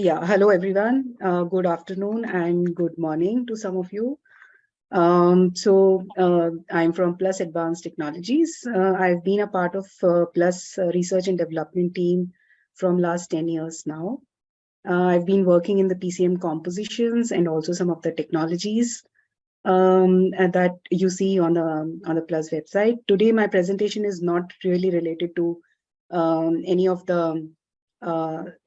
Hello everyone. Good afternoon and good morning to some of you. I'm from Plus Advanced Technologies. I've been a part of Plus research and development team from last 10 years now. I've been working in the PCM compositions and also some of the technologies and that you see on the Plus website. Today, my presentation is not really related to any of the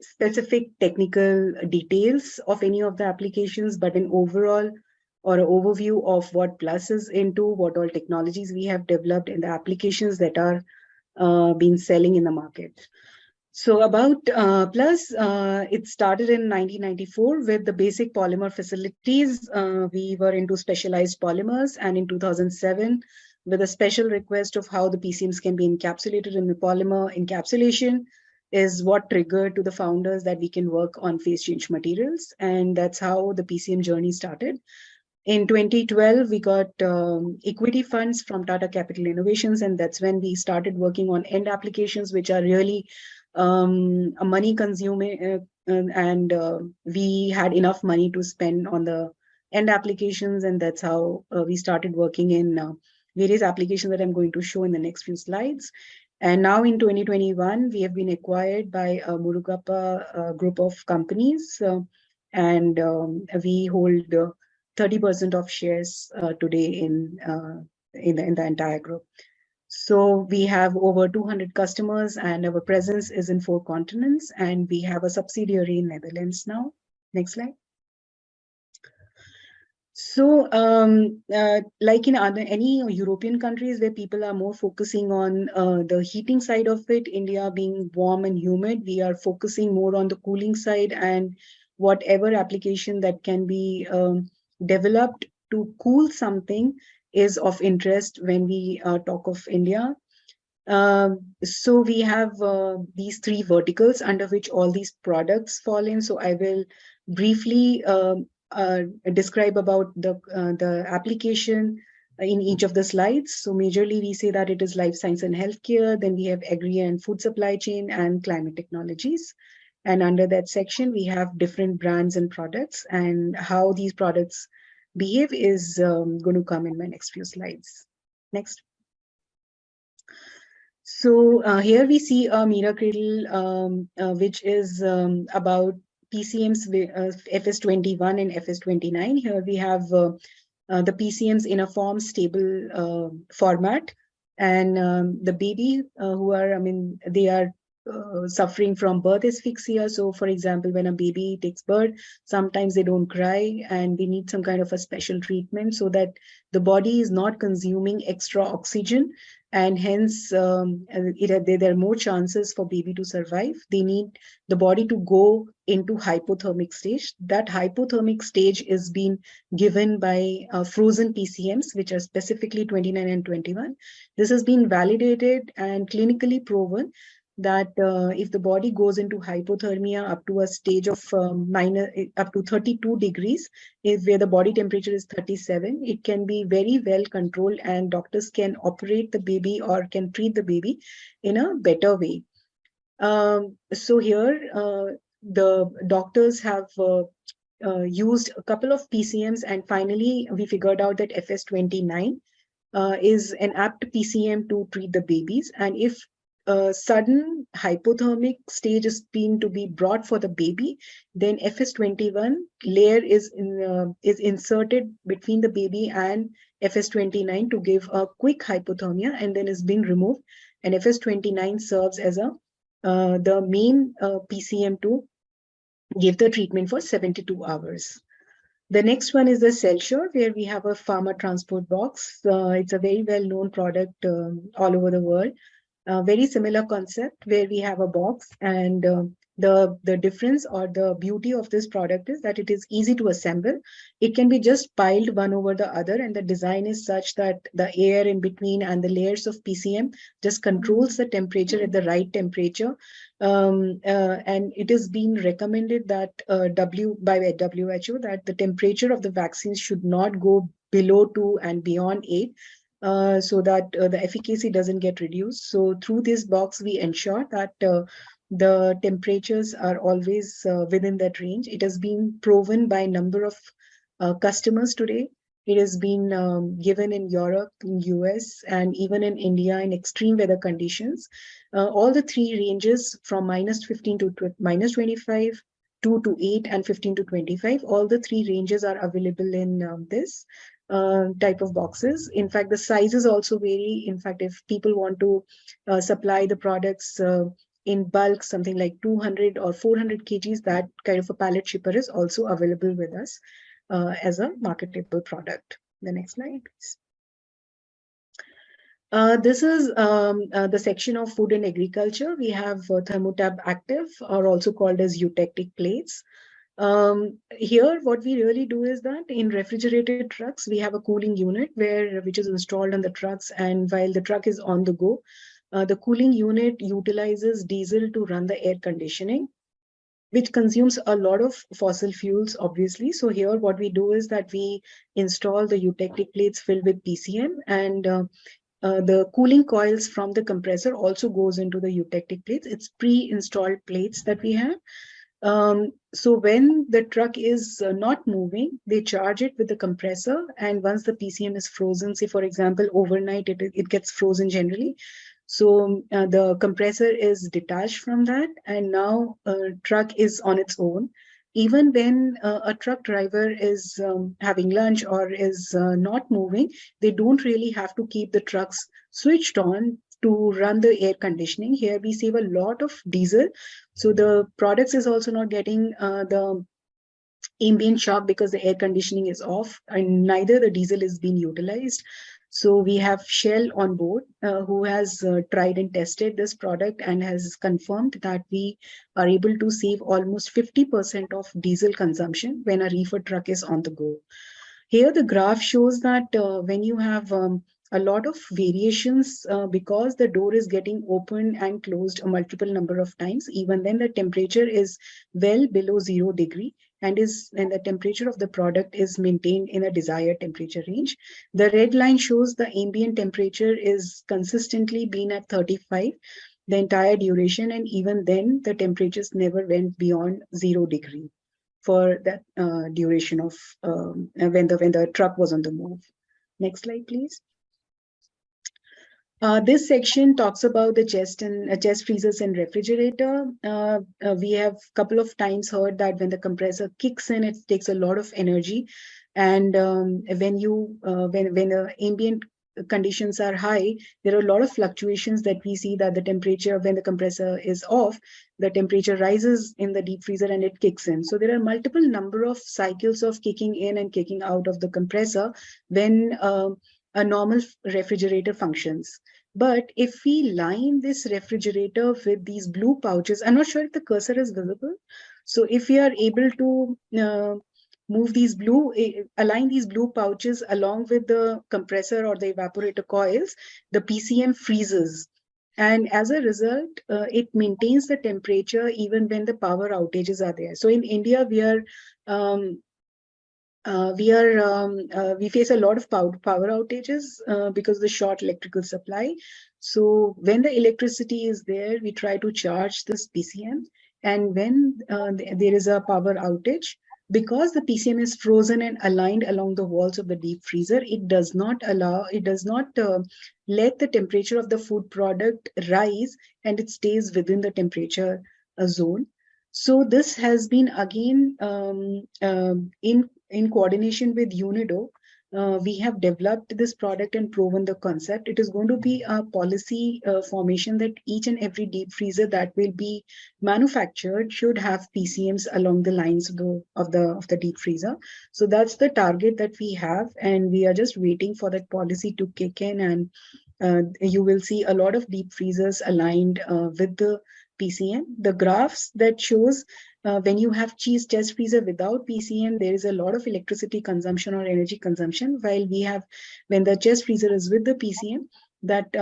specific technical details of any of the applications, but an overall or an overview of what Plus is into, what all technologies we have developed, and the applications that are been selling in the market. So about Plus, it started in 1994 with the basic polymer facilities. We were into specialized polymers, and in 2007, with a special request of how the PCMs can be encapsulated in the polymer encapsulation, is what triggered to the founders that we can work on phase change materials. And that's how the PCM journey started. In 2012, we got equity funds from Tata Capital Innovations, and that's when we started working on end applications, which are really a money consuming, and we had enough money to spend on the end applications, and that's how we started working in various applications that I'm going to show in the next few slides. And now in 2021, we have been acquired by a Murugappa group of companies, and we hold 30% of shares today in the entire group. So we have over 200 customers, and our presence is in 4 continents, and we have a subsidiary in Netherlands now. Next slide. So like in any European countries where people are more focusing on the heating side of it, India being warm and humid, we are focusing more on the cooling side, and whatever application that can be developed to cool something is of interest when we talk of India. So we have these 3 verticals under which all these products fall in. So I will briefly describe about the application in each of the slides. So majorly we say that it is life science and healthcare, then we have agri and food supply chain and climate technologies. And under that section, we have different brands and products, and how these products behave is going to come in my next few slides. Next. So here we see a Mira Cradle, which is about PCMs FS21 and FS29. Here we have the PCMs in a form stable format, and the baby who are, they are suffering from birth asphyxia. So for example, when a baby takes birth, sometimes they don't cry, and we need some kind of a special treatment so that the body is not consuming extra oxygen, and hence there are more chances for baby to survive. They need the body to go into hypothermic stage. That hypothermic stage is being given by frozen PCMs, which are specifically 29 and 21. This has been validated and clinically proven that if the body goes into hypothermia up to a stage of up to 32 degrees, where the body temperature is 37, it can be very well controlled, and doctors can operate the baby or can treat the baby in a better way. So here the doctors have used a couple of PCMs, and finally we figured out that FS29 is an apt PCM to treat the babies. And if sudden hypothermic stage is being to be brought for the baby, then FS21 layer is inserted between the baby and FS29 to give a quick hypothermia, and then is being removed, and FS29 serves as the main PCM to give the treatment for 72 hours. The next one is the CellSure, where we have a pharma transport box. It's a very well-known product all over the world. Very similar concept, where we have a box, and the difference or the beauty of this product is that it is easy to assemble. It can be just piled one over the other, and the design is such that the air in between and the layers of PCM just controls the temperature at the right temperature. And it is being recommended that by WHO that the temperature of the vaccines should not go below 2 and beyond 8. So that the efficacy doesn't get reduced. So through this box, we ensure that the temperatures are always within that range. It has been proven by a number of customers today. It has been given in Europe, in US, and even in India in extreme weather conditions. All the three ranges from -15 to -25, 2 to 8, and 15 to 25, all the three ranges are available in this type of boxes. In fact, the sizes also vary. In fact, if people want to supply the products in bulk, something like 200 or 400 kgs, that kind of a pallet shipper is also available with us as a marketable product. The next slide, please. This is the section of food and agriculture. We have Thermotab Active, or also called as eutectic plates. Here, what we really do is that in refrigerated trucks, we have a cooling unit which is installed on the trucks, and while the truck is on the go, the cooling unit utilizes diesel to run the air conditioning, which consumes a lot of fossil fuels, obviously. So here, what we do is that we install the eutectic plates filled with PCM, and the cooling coils from the compressor also goes into the eutectic plates. It's pre-installed plates that we have. So when the truck is not moving, they charge it with the compressor, and once the PCM is frozen, say for example, overnight it gets frozen generally. So the compressor is detached from that, and now truck is on its own. Even when a truck driver is having lunch or is not moving, they don't really have to keep the trucks switched on to run the air conditioning. Here we save a lot of diesel. So the products is also not getting the ambient shock because the air conditioning is off, and neither the diesel is being utilized. So we have Shell on board who has tried and tested this product and has confirmed that we are able to save almost 50% of diesel consumption when a reefer truck is on the go. Here the graph shows that when you have a lot of variations because the door is getting opened and closed a multiple number of times, even then the temperature is well below 0 degree, and the temperature of the product is maintained in a desired temperature range. The red line shows the ambient temperature is consistently been at 35 the entire duration, and even then the temperatures never went beyond 0 degree for that duration of when the truck was on the move. Next slide, please. This section talks about the chest freezers and refrigerator. We have a couple of times heard that when the compressor kicks in, it takes a lot of energy, and when the ambient conditions are high, there are a lot of fluctuations that we see, that the temperature when the compressor is off, the temperature rises in the deep freezer and it kicks in. So there are multiple number of cycles of kicking in and kicking out of the compressor when a normal refrigerator functions. But if we line this refrigerator with these blue pouches, I'm not sure if the cursor is visible. So if we are able to align these blue pouches along with the compressor or the evaporator coils, the PCM freezes. And as a result, it maintains the temperature even when the power outages are there. So in India, we face a lot of power outages because of the short electrical supply. So when the electricity is there, we try to charge this PCM. And when there is a power outage, because the PCM is frozen and aligned along the walls of the deep freezer, it does not let the temperature of the food product rise, and it stays within the temperature zone. So this has been again in coordination with Unido. We have developed this product and proven the concept. It is going to be a policy formation that each and every deep freezer that will be manufactured should have PCMs along the lines of the deep freezer. So that's the target that we have, and we are just waiting for that policy to kick in, and you will see a lot of deep freezers aligned with the PCM. The graphs that shows when you have chest freezer without PCM, there is a lot of electricity consumption or energy consumption, while when the chest freezer is with the PCM, that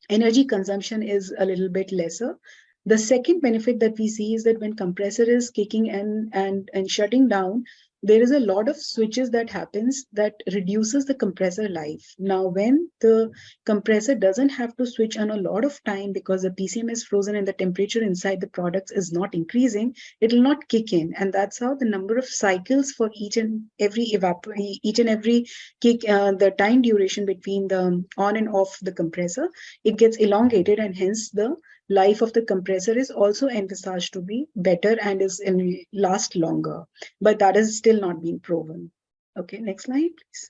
energy consumption is a little bit lesser. The second benefit that we see is that when compressor is kicking and shutting down, there is a lot of switches that happens that reduces the compressor life. Now, when the compressor doesn't have to switch on a lot of time because the PCM is frozen and the temperature inside the products is not increasing, it will not kick in. And that's how the number of cycles for each and every kick, the time duration between the on and off the compressor, it gets elongated, and hence the life of the compressor is also envisaged to be better and last longer. But that is still not being proven. Okay, next slide, please.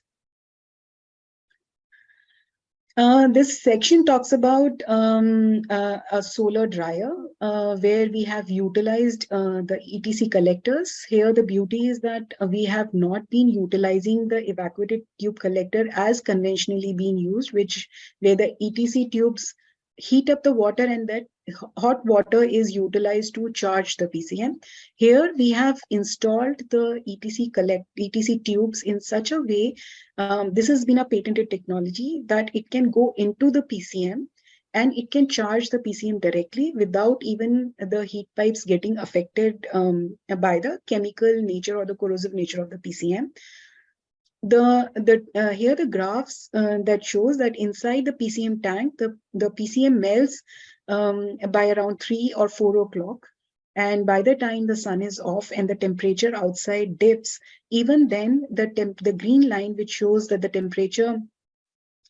This section talks about a solar dryer where we have utilized the ETC collectors. Here, the beauty is that we have not been utilizing the evacuated tube collector as conventionally being used, where the ETC tubes heat up the water and that hot water is utilized to charge the PCM. Here, we have installed the ETC tubes in such a way. This has been a patented technology that it can go into the PCM and it can charge the PCM directly without even the heat pipes getting affected by the chemical nature or the corrosive nature of the PCM. Here the graphs that shows that inside the PCM tank, the PCM melts by around 3 or 4 o'clock. And by the time the sun is off and the temperature outside dips, even then the green line, which shows that the temperature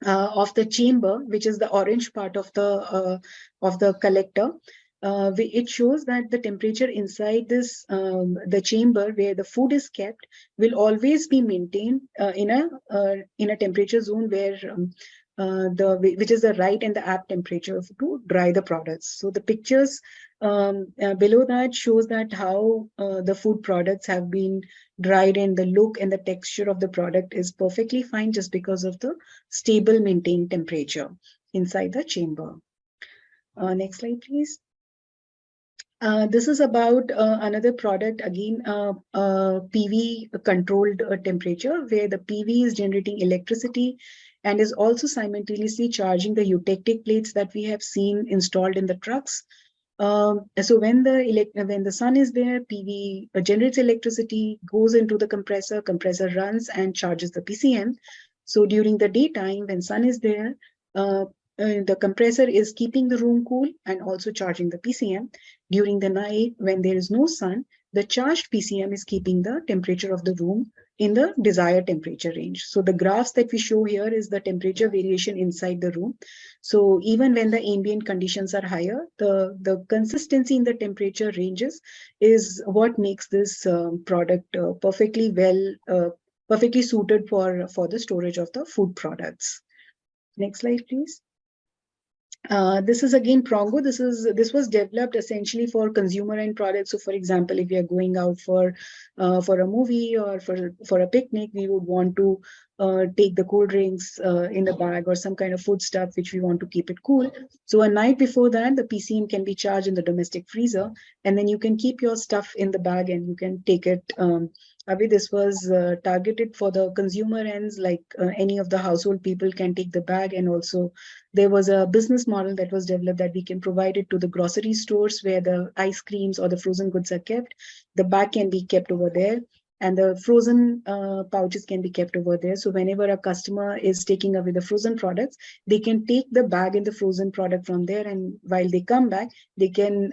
of the chamber, which is the orange part of the collector, it shows that the temperature inside this the chamber where the food is kept will always be maintained in a temperature zone where which is the right and the apt temperature to dry the products. So the pictures below that shows that how the food products have been dried, and the look and the texture of the product is perfectly fine just because of the stable maintained temperature inside the chamber. Next slide, please. This is about another product, again, PV controlled temperature, where the PV is generating electricity and is also simultaneously charging the eutectic plates that we have seen installed in the trucks. So when the sun is there, PV generates electricity, goes into the compressor runs and charges the PCM. So during the daytime, when sun is there, the compressor is keeping the room cool and also charging the PCM. During the night, when there is no sun, the charged PCM is keeping the temperature of the room in the desired temperature range. So the graphs that we show here is the temperature variation inside the room. So even when the ambient conditions are higher, the consistency in the temperature ranges is what makes this product perfectly suited for the storage of the food products. Next slide, please. This is again Prongo. This was developed essentially for consumer end products. So, for example, if we are going out for a movie or for a picnic, we would want to take the cool drinks in the bag or some kind of food stuff which we want to keep it cool. So a night before that, the PCM can be charged in the domestic freezer, and then you can keep your stuff in the bag and you can take it. Abhi, this was targeted for the consumer ends, like any of the household people can take the bag, and also there was a business model that was developed that we can provide it to the grocery stores where the ice creams or the frozen goods are kept. The bag can be kept over there, and the frozen pouches can be kept over there. So whenever a customer is taking away the frozen products, they can take the bag and the frozen product from there, and while they come back, they can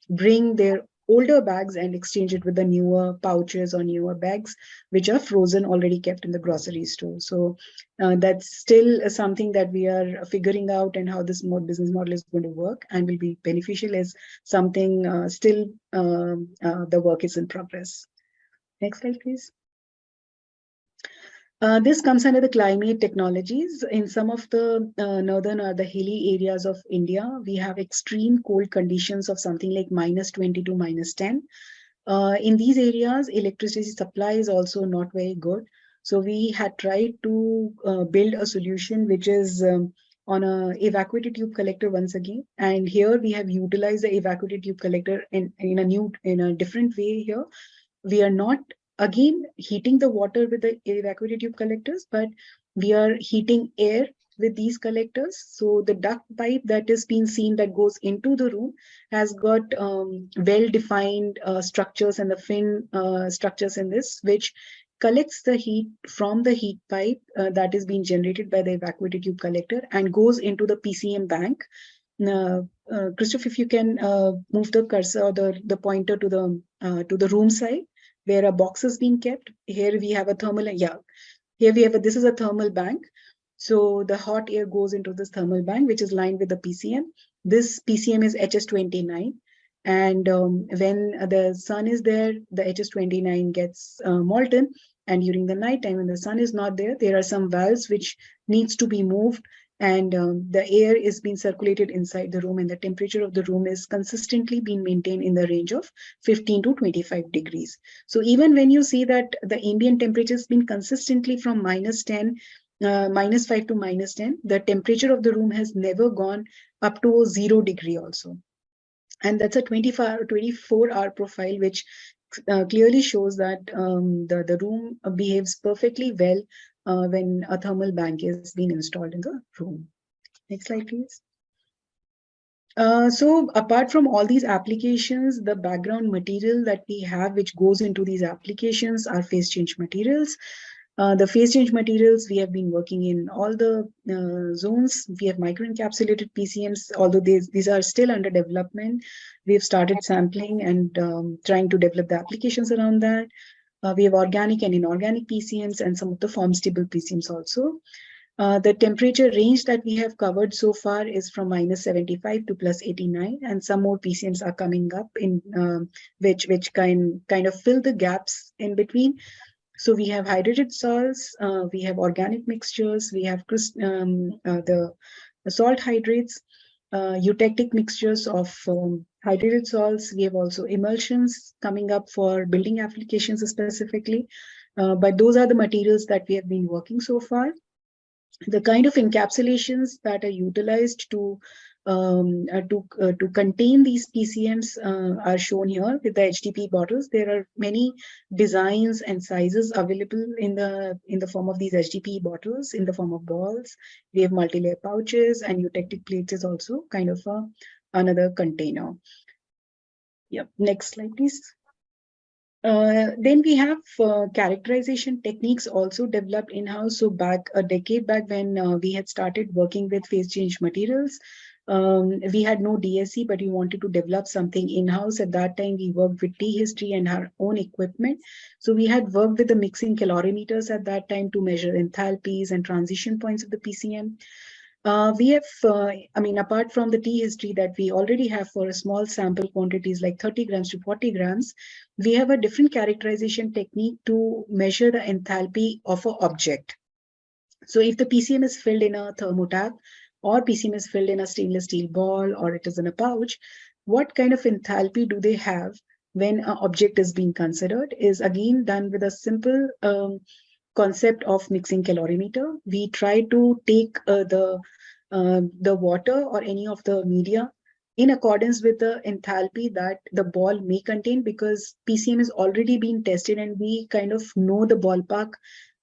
bring their older bags and exchange it with the newer pouches or newer bags which are frozen, already kept in the grocery store. So that's still something that we are figuring out, and how this business model is going to work and will be beneficial is something still the work is in progress. Next slide, please. This comes under the climate technologies. In some of the northern or the hilly areas of India, we have extreme cold conditions of something like -20 to -10. In these areas, electricity supply is also not very good. So we had tried to build a solution which is on a evacuated tube collector once again. And here we have utilized the evacuated tube collector in a different way here. We are not again heating the water with the evacuated tube collectors, but we are heating air with these collectors. So the duct pipe that is being seen that goes into the room has got well-defined structures and the fin structures in this, which collects the heat from the heat pipe that is being generated by the evacuated tube collector and goes into the PCM bank. Christoph, if you can move the cursor or the pointer to the room side where a box is being kept. Here we have a thermal, here we have this is a thermal bank. So the hot air goes into this thermal bank, which is lined with the PCM. This PCM is HS29. And when the sun is there, the HS29 gets molten. And during the night time, when the sun is not there, there are some valves which needs to be moved, and the air is being circulated inside the room, and the temperature of the room is consistently being maintained in the range of 15 to 25 degrees. So even when you see that the ambient temperature has been consistently from -10, -5 to -10, the temperature of the room has never gone up to 0 degree also. And that's a 24-hour profile, which clearly shows that the room behaves perfectly well when a thermal bank is being installed in the room. Next slide, please. So apart from all these applications, the background material that we have which goes into these applications are phase change materials. The phase change materials, we have been working in all the zones. We have microencapsulated PCMs, although these are still under development. We have started sampling and trying to develop the applications around that. We have organic and inorganic PCMs and some of the form stable PCMs also. The temperature range that we have covered so far is from -75 to +89, and some more PCMs are coming up in which kind of fill the gaps in between. So we have hydrated salts, we have organic mixtures, we have the salt hydrates, eutectic mixtures of hydrated salts. We have also emulsions coming up for building applications specifically. But those are the materials that we have been working so far. The kind of encapsulations that are utilized to contain these PCMs are shown here with the HDP bottles. There are many designs and sizes available in the form of these HDP bottles, in the form of balls. We have multi-layer pouches, and eutectic plates is also kind of another container. Yep. Next slide, please. Then we have characterization techniques also developed in-house. So back a decade back when we had started working with phase change materials, we had no DSC, but we wanted to develop something in-house. At that time, we worked with T-history and our own equipment. So we had worked with the mixing calorimeters at that time to measure enthalpies and transition points of the PCM. We have, apart from the T-history that we already have for a small sample quantities like 30 grams to 40 grams, we have a different characterization technique to measure the enthalpy of an object. So if the PCM is filled in a thermotab, or PCM is filled in a stainless steel ball, or it is in a pouch, what kind of enthalpy do they have when an object is being considered is again done with a simple concept of mixing calorimeter. We try to take the water or any of the media in accordance with the enthalpy that the ball may contain, because PCM is already being tested and we kind of know the ballpark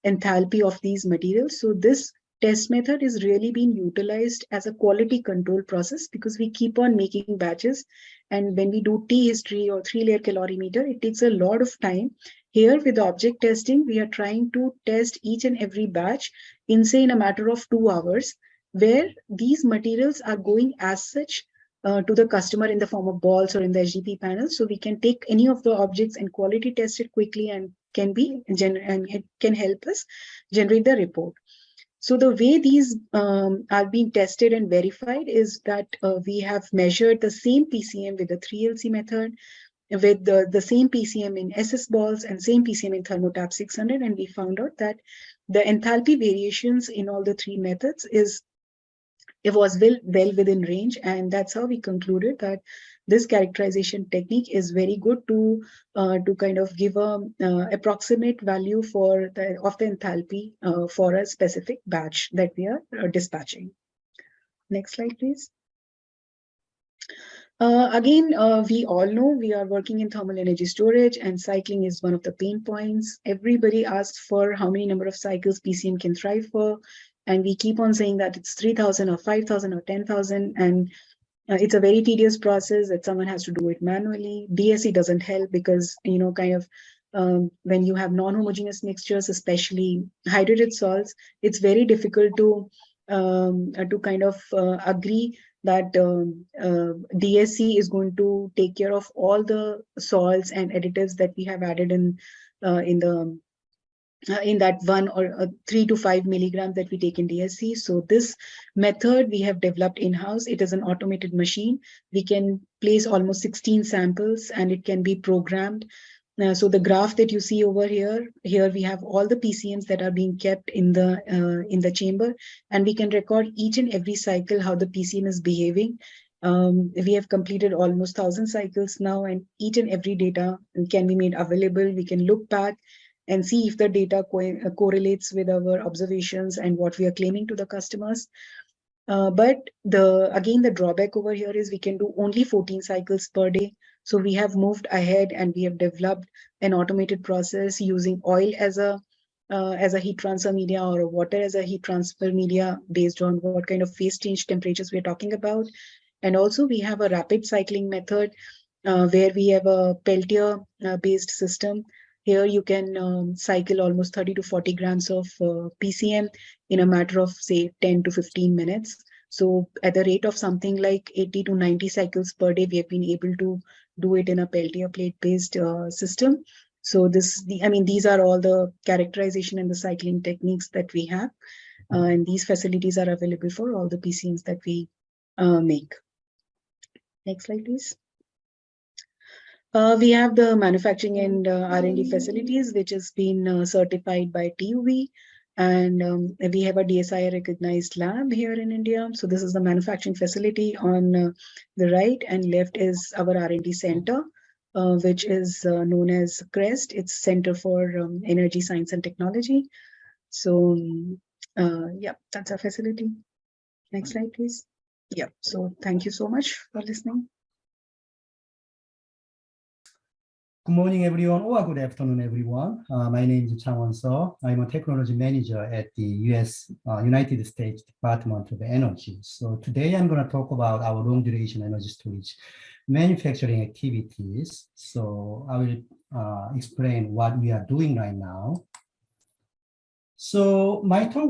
enthalpy of these materials. So this test method is really being utilized as a quality control process, because we keep on making batches. And when we do T-history or 3-layer calorimeter, it takes a lot of time. Here with the object testing, we are trying to test each and every batch in, say, in a matter of 2 hours, where these materials are going as such to the customer in the form of balls or in the HDP panel. So we can take any of the objects and quality test it quickly, and it can help us generate the report. So the way these are being tested and verified is that we have measured the same PCM with the 3LC method, with the same PCM in SS balls and same PCM in thermotab 600, and we found out that the enthalpy variations in all the 3 methods was well within range, and that's how we concluded that this characterization technique is very good to kind of give a approximate value of the enthalpy for a specific batch that we are dispatching. Next slide, please. Again, we all know we are working in thermal energy storage, and cycling is one of the pain points. Everybody asks for how many number of cycles PCM can thrive for. and we keep on saying that it's 3,000 or 5,000 or 10,000, and it's a very tedious process that someone has to do it manually. DSC doesn't help because, kind of when you have non-homogeneous mixtures, especially hydrated salts, it's very difficult to kind of agree that DSC is going to take care of all the salts and additives that we have added in that 1 or 3 to 5 milligrams that we take in DSC. So this method we have developed in-house. It is an automated machine. We can place almost 16 samples and it can be programmed. So the graph that you see over here we have all the PCMs that are being kept in the chamber, and we can record each and every cycle how the PCM is behaving. We have completed almost 1,000 cycles now, and each and every data can be made available. We can look back and see if the data correlates with our observations and what we are claiming to the customers. But the drawback over here is we can do only 14 cycles per day. So we have moved ahead and we have developed an automated process using oil as a heat transfer media, or water as a heat transfer media, based on what kind of phase change temperatures we're talking about. And also we have a rapid cycling method where we have a Peltier based system. Here you can cycle almost 30 to 40 grams of PCM in a matter of, say, 10 to 15 minutes. So at the rate of something like 80 to 90 cycles per day, we have been able to do it in a Peltier plate-based system. So these are all the characterization and the cycling techniques that we have. And these facilities are available for all the PCMs that we make. Next slide, please. We have the manufacturing and R&D facilities, which has been certified by TUV. And we have a DSI recognized lab here in India. So this is the manufacturing facility on the right, and left is our R&D center, which is known as CREST. It's Center for Energy, Science and Technology. So yeah, that's our facility. Next slide, please. Yeah, so thank you so much for listening. Good morning, everyone, or good afternoon, everyone. My name is Changwon Suh. I'm a technology manager at the United States Department of Energy. So today I'm going to talk about our long duration energy storage manufacturing activities. So I will explain what we are doing right now. So my talk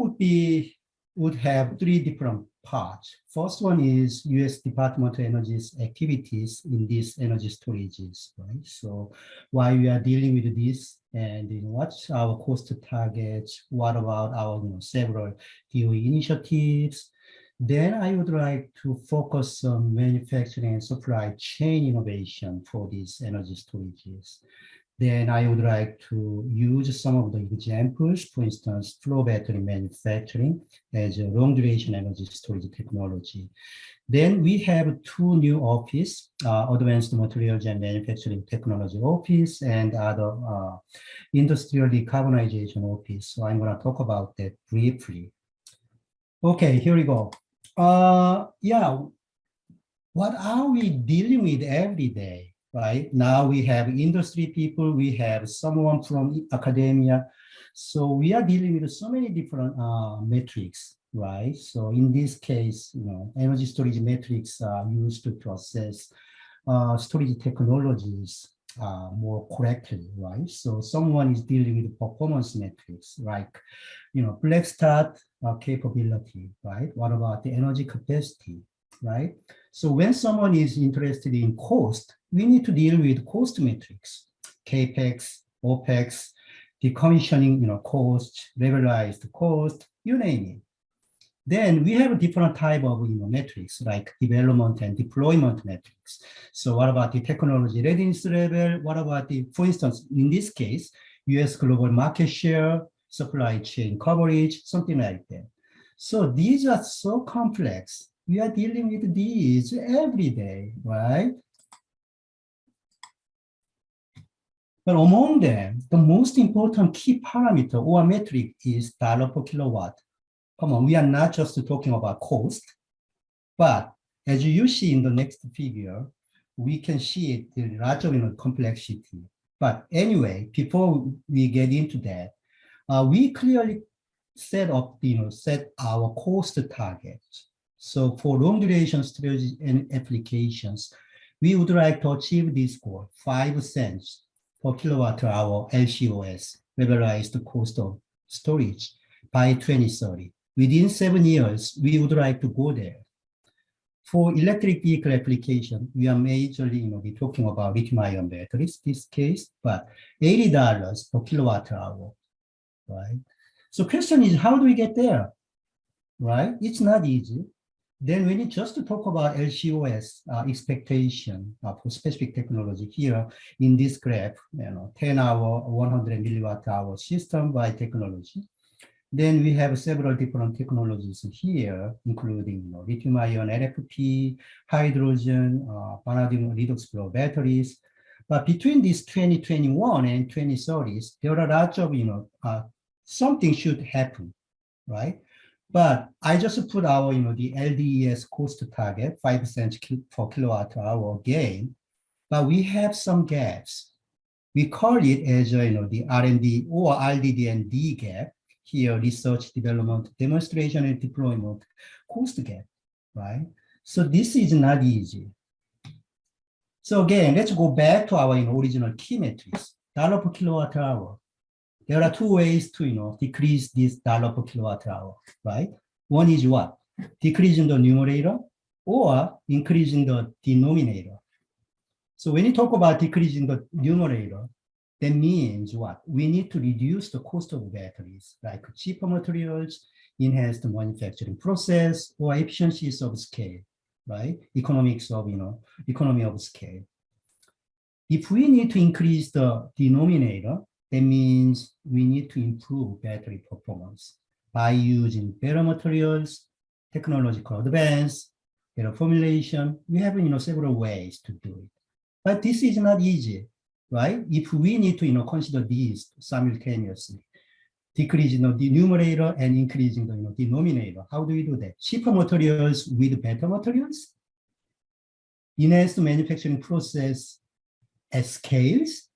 would have three different parts. First one is U.S. Department of Energy's activities in these energy storages, right? So why we are dealing with this, and what's our cost targets, what about our several DOE initiatives. Then I would like to focus on manufacturing and supply chain innovation for these energy storages. Then I would like to use some of the examples, for instance, flow battery manufacturing as a long duration energy storage technology. Then we have two new offices, Advanced Materials and Manufacturing Technology Office and other Industrial Decarbonization Office. So I'm going to talk about that briefly. Okay, here we go. Yeah, what are we dealing with every day? Right now we have industry people, we have someone from academia. So we are dealing with so many different metrics, right? So in this case, energy storage metrics are used to assess storage technologies more correctly, right? So someone is dealing with performance metrics, like, black start capability, right? What about the energy capacity, right? So when someone is interested in cost, we need to deal with cost metrics, CAPEX, OPEX, decommissioning, cost, levelized cost, you name it. Then we have a different type of metrics like development and deployment metrics. So what about the technology readiness level? What about for instance, in this case, US global market share, supply chain coverage, something like that. So these are so complex. We are dealing with these every day, right? But among them, the most important key parameter or metric is dollar per kilowatt. Come on, we are not just talking about cost, but as you see in the next figure, we can see it in lots of complexity. But anyway, before we get into that, we clearly set our cost target. So for long duration storage and applications, we would like to achieve this goal, 5 cents per kilowatt hour LCOS, levelized cost of storage, by 2030. Within 7 years, we would like to go there. For electric vehicle application, we are majorly, talking about lithium-ion batteries, this case, but $80 per kilowatt hour, right? So question is, how do we get there, right? It's not easy. Then we need just to talk about LCOS expectation for specific technology here in this graph, 10-hour, 100 milliwatt hour system by technology. Then we have several different technologies here, including lithium-ion LFP, hydrogen, vanadium redox flow batteries. But between these 2021 and 2030s, there are lots of, something should happen, right? But I just put our, the LDES cost target, 5 cents per kilowatt hour gain, but we have some gaps. We call it as, the R&D or RDD&D gap. Here, research, development, demonstration, and deployment cost gap, right? So this is not easy. So again, let's go back to our original key metrics, dollar per kilowatt hour. There are two ways to decrease this dollar per kilowatt hour, right? One is what? Decreasing the numerator or increasing the denominator. So when you talk about decreasing the numerator, that means what? We need to reduce the cost of batteries, like cheaper materials, enhanced manufacturing process, or efficiencies of scale, right? Economy of scale. If we need to increase the denominator, that means we need to improve battery performance by using better materials, technological advance, better formulation. We have several ways to do it. But this is not easy, right? If we need to consider these simultaneously, decreasing the numerator and increasing the denominator, how do we do that? Cheaper materials with better materials? Enhanced manufacturing process at scales?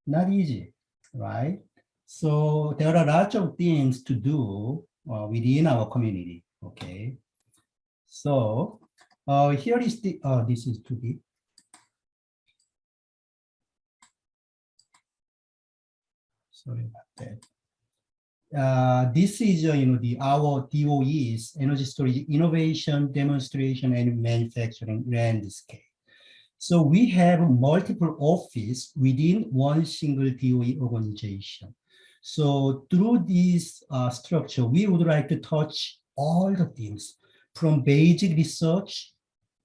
Not easy, right? So there are lots of things to do within our community, okay? So here is the, this is too big. Sorry about that. This is, our DOE's energy storage innovation, demonstration, and manufacturing landscape. So we have multiple offices within one single DOE organization. So through this structure, we would like to touch all the things from basic research,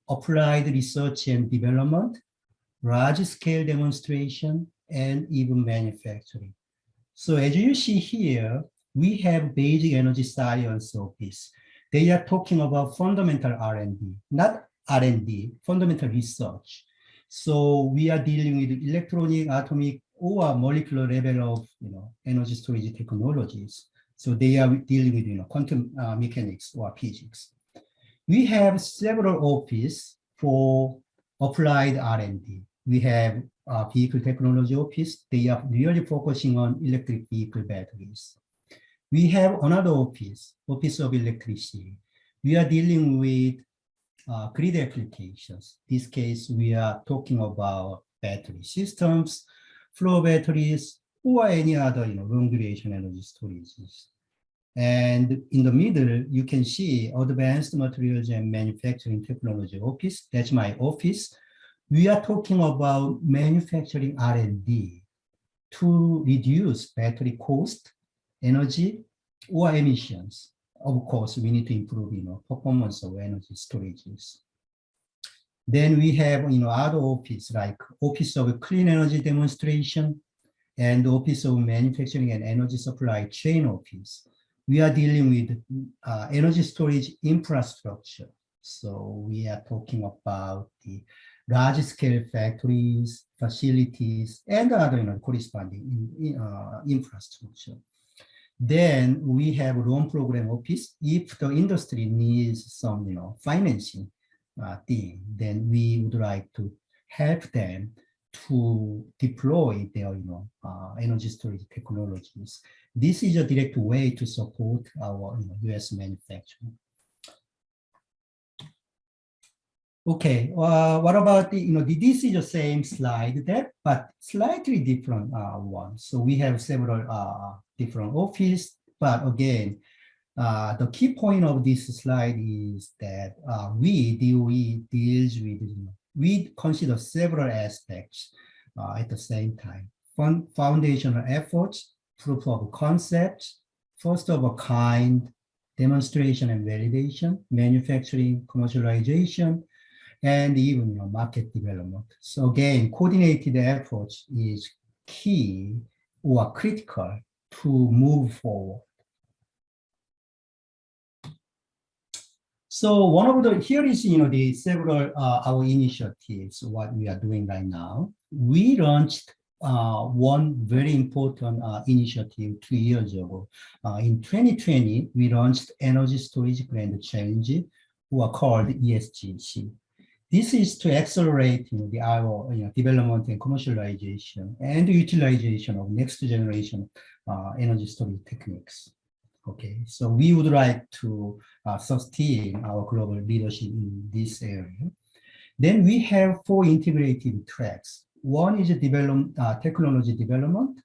applied research and development, large-scale demonstration, and even manufacturing. So as you see here, we have basic energy science office. They are talking about fundamental R&D, not R&D, fundamental research. So we are dealing with electronic, atomic, or molecular level of energy storage technologies. So they are dealing with quantum mechanics or physics. We have several offices for applied R&D. We have vehicle technology office. They are really focusing on electric vehicle batteries. We have another office of electricity. We are dealing with grid applications. In this case, we are talking about battery systems, flow batteries, or any other long duration energy storages. And in the middle, you can see advanced materials and manufacturing technology office. That's my office. We are talking about manufacturing R&D to reduce battery cost, energy, or emissions. Of course, we need to improve, performance of energy storages. Then we have, other office like Office of Clean Energy Demonstration and Office of Manufacturing and Energy Supply Chain Office. We are dealing with energy storage infrastructure. So we are talking about the large-scale factories, facilities, and other corresponding infrastructure. Then we have loan program office. If the industry needs some, financing thing, then we would like to help them to deploy their, energy storage technologies. This is a direct way to support our US manufacturing. Okay, what about this is the same slide there, but slightly different one. So we have several different office, but again, the key point of this slide is that DOE deals with, we consider several aspects at the same time. Foundational efforts, proof of concept, first of a kind, demonstration and validation, manufacturing, commercialization, and even market development. So again, coordinated efforts is key or critical to move forward. So one of the, here is, the several, our initiatives, what we are doing right now. We launched one very important initiative 2 years ago. In 2020, we launched Energy Storage Grand Challenge, who are called ESGC. This is to accelerate our development and commercialization and utilization of next generation energy storage techniques. Okay, so we would like to sustain our global leadership in this area. Then we have 4 integrated tracks. One is technology development.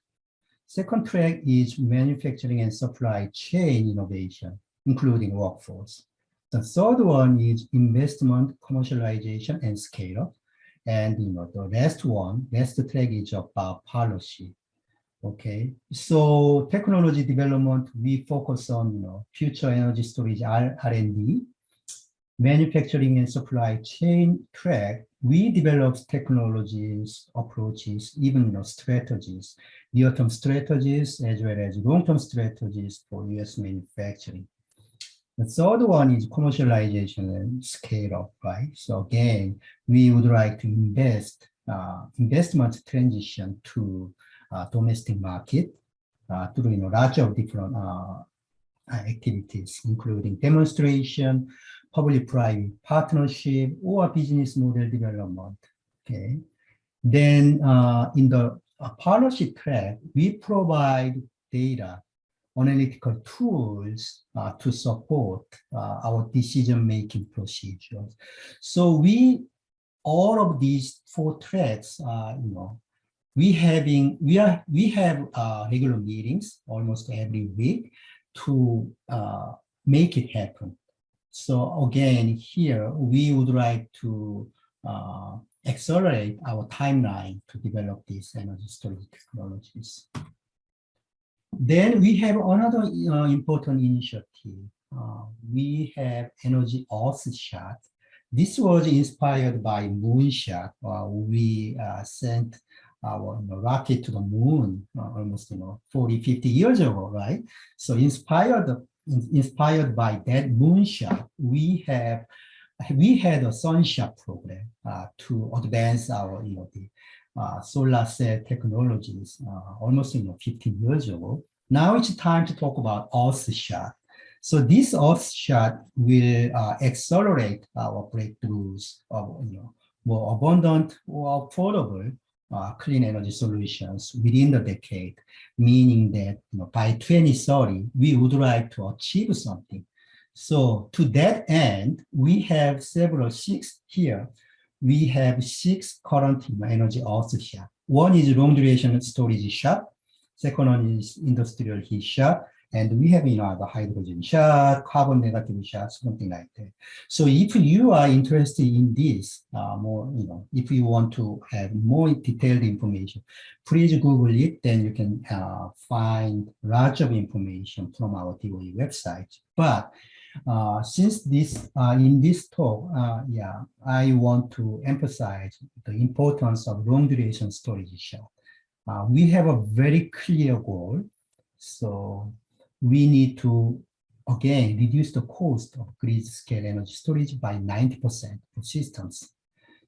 Second track is manufacturing and supply chain innovation, including workforce. The third one is investment, commercialization, and scale up. And the last track is about policy. Okay, so technology development, we focus on future energy storage R&D, manufacturing and supply chain track. We develop technologies, approaches, even strategies, near-term strategies as well as long-term strategies for US manufacturing. The third one is commercialization and scale up, right? So again, we would like to investment transition to domestic market through lots of different activities, including demonstration, public-private partnership, or business model development. Okay. Then in the partnership track, we provide data, analytical tools to support our decision-making procedures. So all of these 4 tracks, we have regular meetings almost every week to make it happen. So again, here we would like to accelerate our timeline to develop these energy storage technologies. Then we have another important initiative. We have Energy Earthshot. This was inspired by Moonshot. We sent our rocket to the moon almost 40, 50 years ago, right? So inspired by that moonshot, we had a sunshot program to advance our solar cell technologies almost 15 years ago. Now it's time to talk about Earthshot. So this Earthshot will accelerate our breakthroughs of more abundant or affordable clean energy solutions within the decade, meaning that by 2030, we would like to achieve something. So to that end, we have 6 here. We have 6 current energy Earthshot. One is long duration storage shot. Second one is industrial heat shot. And we have the hydrogen shot, carbon negative shot, something like that. So if you are interested in this more, if you want to have more detailed information, please Google it. Then you can find lots of information from our DOE website. But since in this talk, I want to emphasize the importance of long duration storage shot. We have a very clear goal. So we need to, again, reduce the cost of grid-scale energy storage by 90% for systems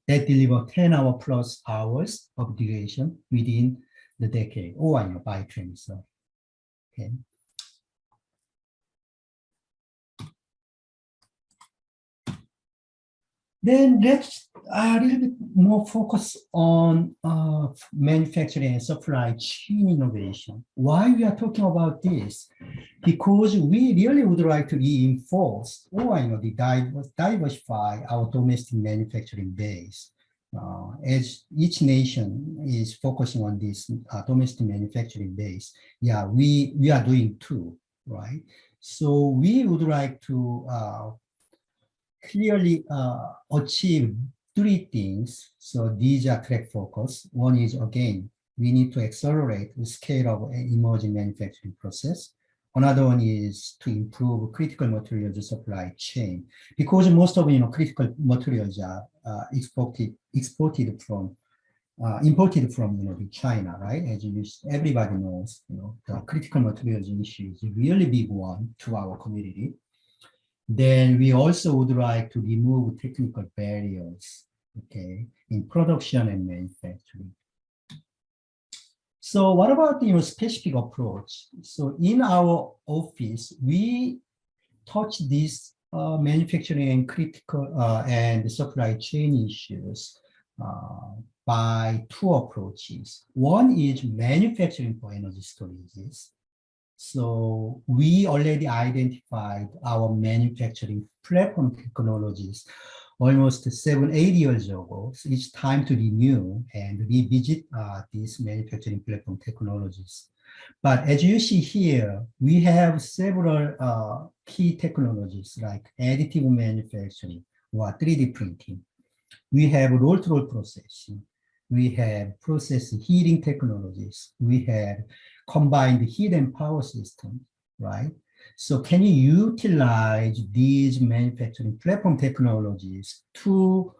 that deliver 10 plus hours of duration within the decade or by 2030. Okay. Then let's a little bit more focus on manufacturing and supply chain innovation. Why we are talking about this? Because we really would like to reinforce or diversify our domestic manufacturing base. As each nation is focusing on this domestic manufacturing base, yeah, we are doing too, right? So we would like to clearly achieve three things. So these are track focus. One is, again, we need to accelerate the scale of emerging manufacturing process. Another one is to improve critical materials supply chain, because most of critical materials are imported from China, right? As everybody knows, the critical materials issue is a really big one to our community. Then we also would like to remove technical barriers, okay, in production and manufacturing. So what about the specific approach? So in our office, we touch these manufacturing and critical and supply chain issues by two approaches. One is manufacturing for energy storages. So we already identified our manufacturing platform technologies almost 7-8 years ago. So it's time to renew and revisit these manufacturing platform technologies. But as you see here, we have several key technologies like additive manufacturing or 3D printing. We have roll-to-roll processing. We have process heating technologies. We have combined heat and power systems, right? So can you utilize these manufacturing platform technologies to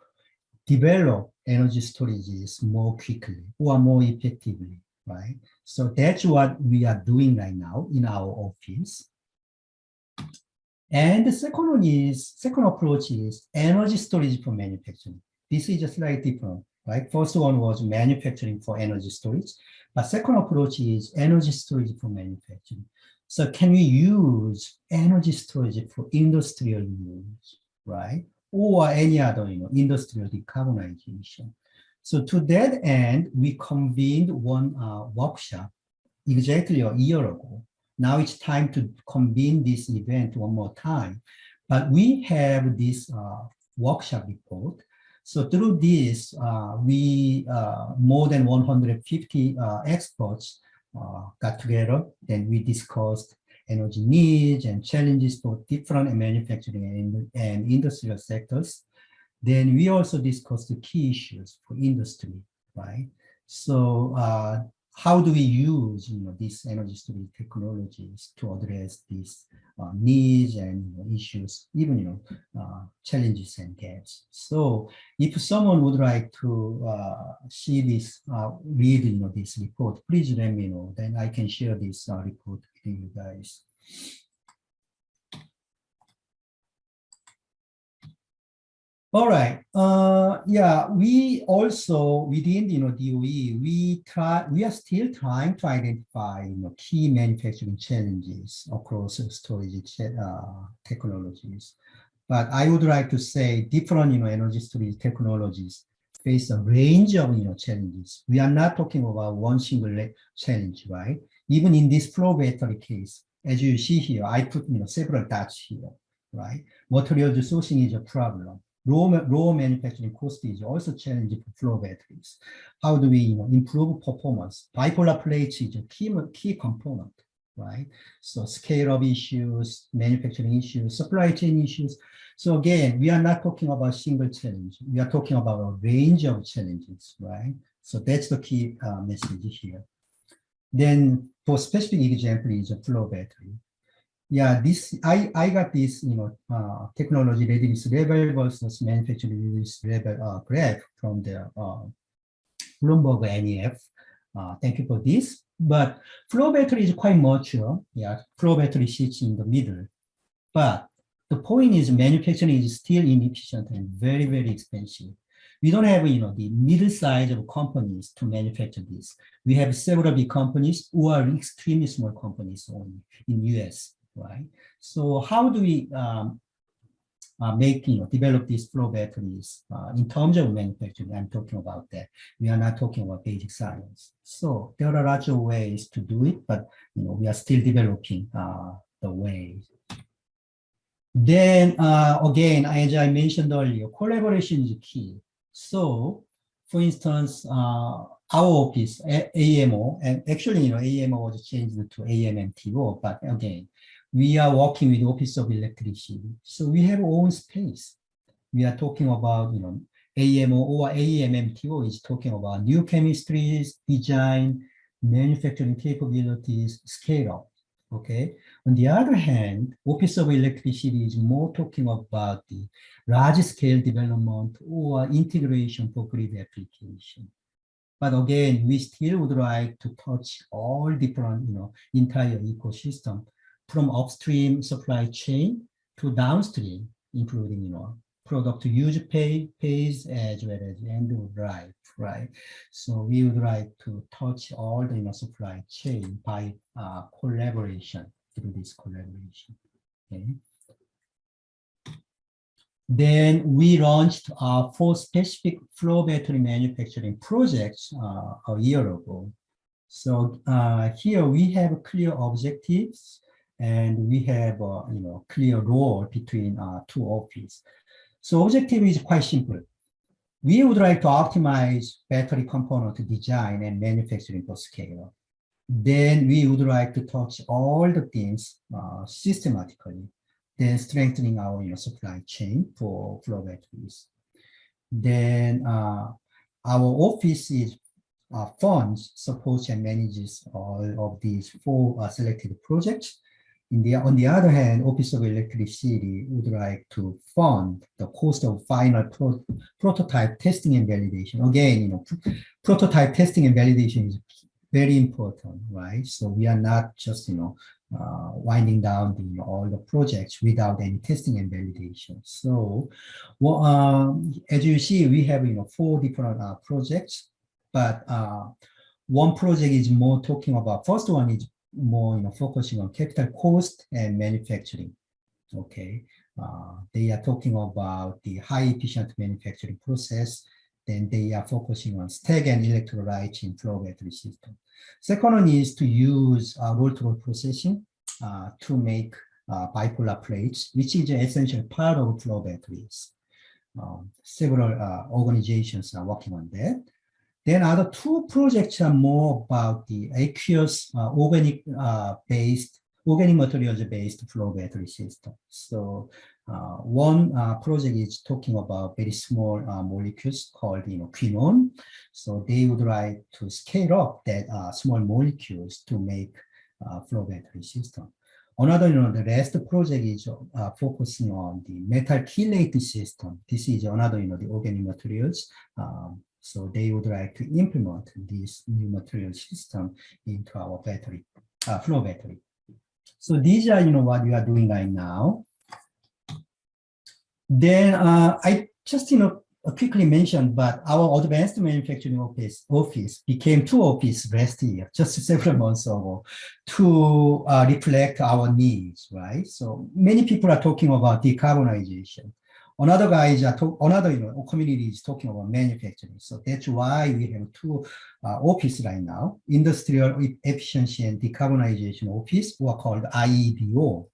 develop energy storages more quickly or more effectively, right? So that's what we are doing right now in our office. And the second approach is energy storage for manufacturing. This is just slightly different, right? First one was manufacturing for energy storage, but second approach is energy storage for manufacturing. So can we use energy storage for industrial use, right? Or any other, industrial decarbonization. So to that end, we convened one workshop exactly a year ago. Now it's time to convene this event one more time. But we have this workshop report. So through this, we more than 150 experts got together, and we discussed energy needs and challenges for different manufacturing and industrial sectors. Then we also discussed the key issues for industry, right? So how do we use these energy storage technologies to address these needs and issues, even challenges and gaps? So if someone would like to see this, read this report, please let me know. Then I can share this report with you guys. All right. Yeah, we also within DOE, we are still trying to identify key manufacturing challenges across storage technologies. But I would like to say different energy storage technologies face a range of challenges. We are not talking about one single challenge, right? Even in this flow battery case, as you see here, I put several dots here, right? Materials sourcing is a problem. Raw manufacturing cost is also challenging for flow batteries. How do we improve performance? Bipolar plates is a key component, right? So scale of issues, manufacturing issues, supply chain issues. So again, we are not talking about single challenge. We are talking about a range of challenges, right? So that's the key message here. Then for specific example is a flow battery. Yeah, I got this technology readiness level versus manufacturing readiness level graph from the Bloomberg NEF. Thank you for this. But flow battery is quite mature. Yeah, flow battery sits in the middle. But the point is manufacturing is still inefficient and very, very expensive. We don't have the middle size of companies to manufacture this. We have several big companies who are extremely small companies only in US. Right. So how do we develop these flow batteries in terms of manufacturing. I'm talking about that. We are not talking about basic science. So there are lots of ways to do it, but we are still developing the ways. Then again, as I mentioned earlier, collaboration is key. So, for instance, our office, AMO, and actually, AMO was changed to AMMTO, but again, we are working with Office of Electricity. So we have our own space. We are talking about, AMO or AMMTO is talking about new chemistries, design, manufacturing capabilities, scale up. Okay. On the other hand, Office of Electricity is more talking about the large scale development or integration for grid application. But again, we still would like to touch all different, entire ecosystem from upstream supply chain to downstream, including, product to use phase as well as end of life, right? So we would like to touch all the supply chain by collaboration, through this collaboration. Okay. Then we launched 4 specific flow battery manufacturing projects a year ago. So here we have clear objectives, and we have clear role between 2 offices. So objective is quite simple. We would like to optimize battery component design and manufacturing for scale. Then we would like to touch all the things systematically, then strengthening our supply chain for flow batteries. Then our office is funds, supports, and manages all of these 4 selected projects. On the other hand, Office of Electricity would like to fund the cost of final prototype testing and validation. Again, prototype testing and validation is very important, right? So we are not just, winding down all the projects without any testing and validation. So, as you see, we have 4 different projects, but one project is more talking about. First one is more focusing on capital cost and manufacturing. Okay, they are talking about the high efficient manufacturing process. Then they are focusing on stack and electrolytes in flow battery system. Second one is to use roll-to-roll processing to make bipolar plates, which is an essential part of flow batteries. Several organizations are working on that. Then other 2 projects are more about the aqueous organic materials-based flow battery system. So one project is talking about very small molecules called quinone. So they would like to scale up that small molecules to make flow battery system. Another, the last project is focusing on the metal chelate system. This is another, the organic materials. So they would like to implement this new material system into our battery, flow battery. So these are, what we are doing right now. Then I just, quickly mentioned, but our advanced manufacturing office became 2 offices last year, just several months ago, to reflect our needs, right? So many people are talking about decarbonization. Another community is talking about manufacturing. So that's why we have 2 offices right now: Industrial Efficiency and Decarbonization Office, or called IEDO.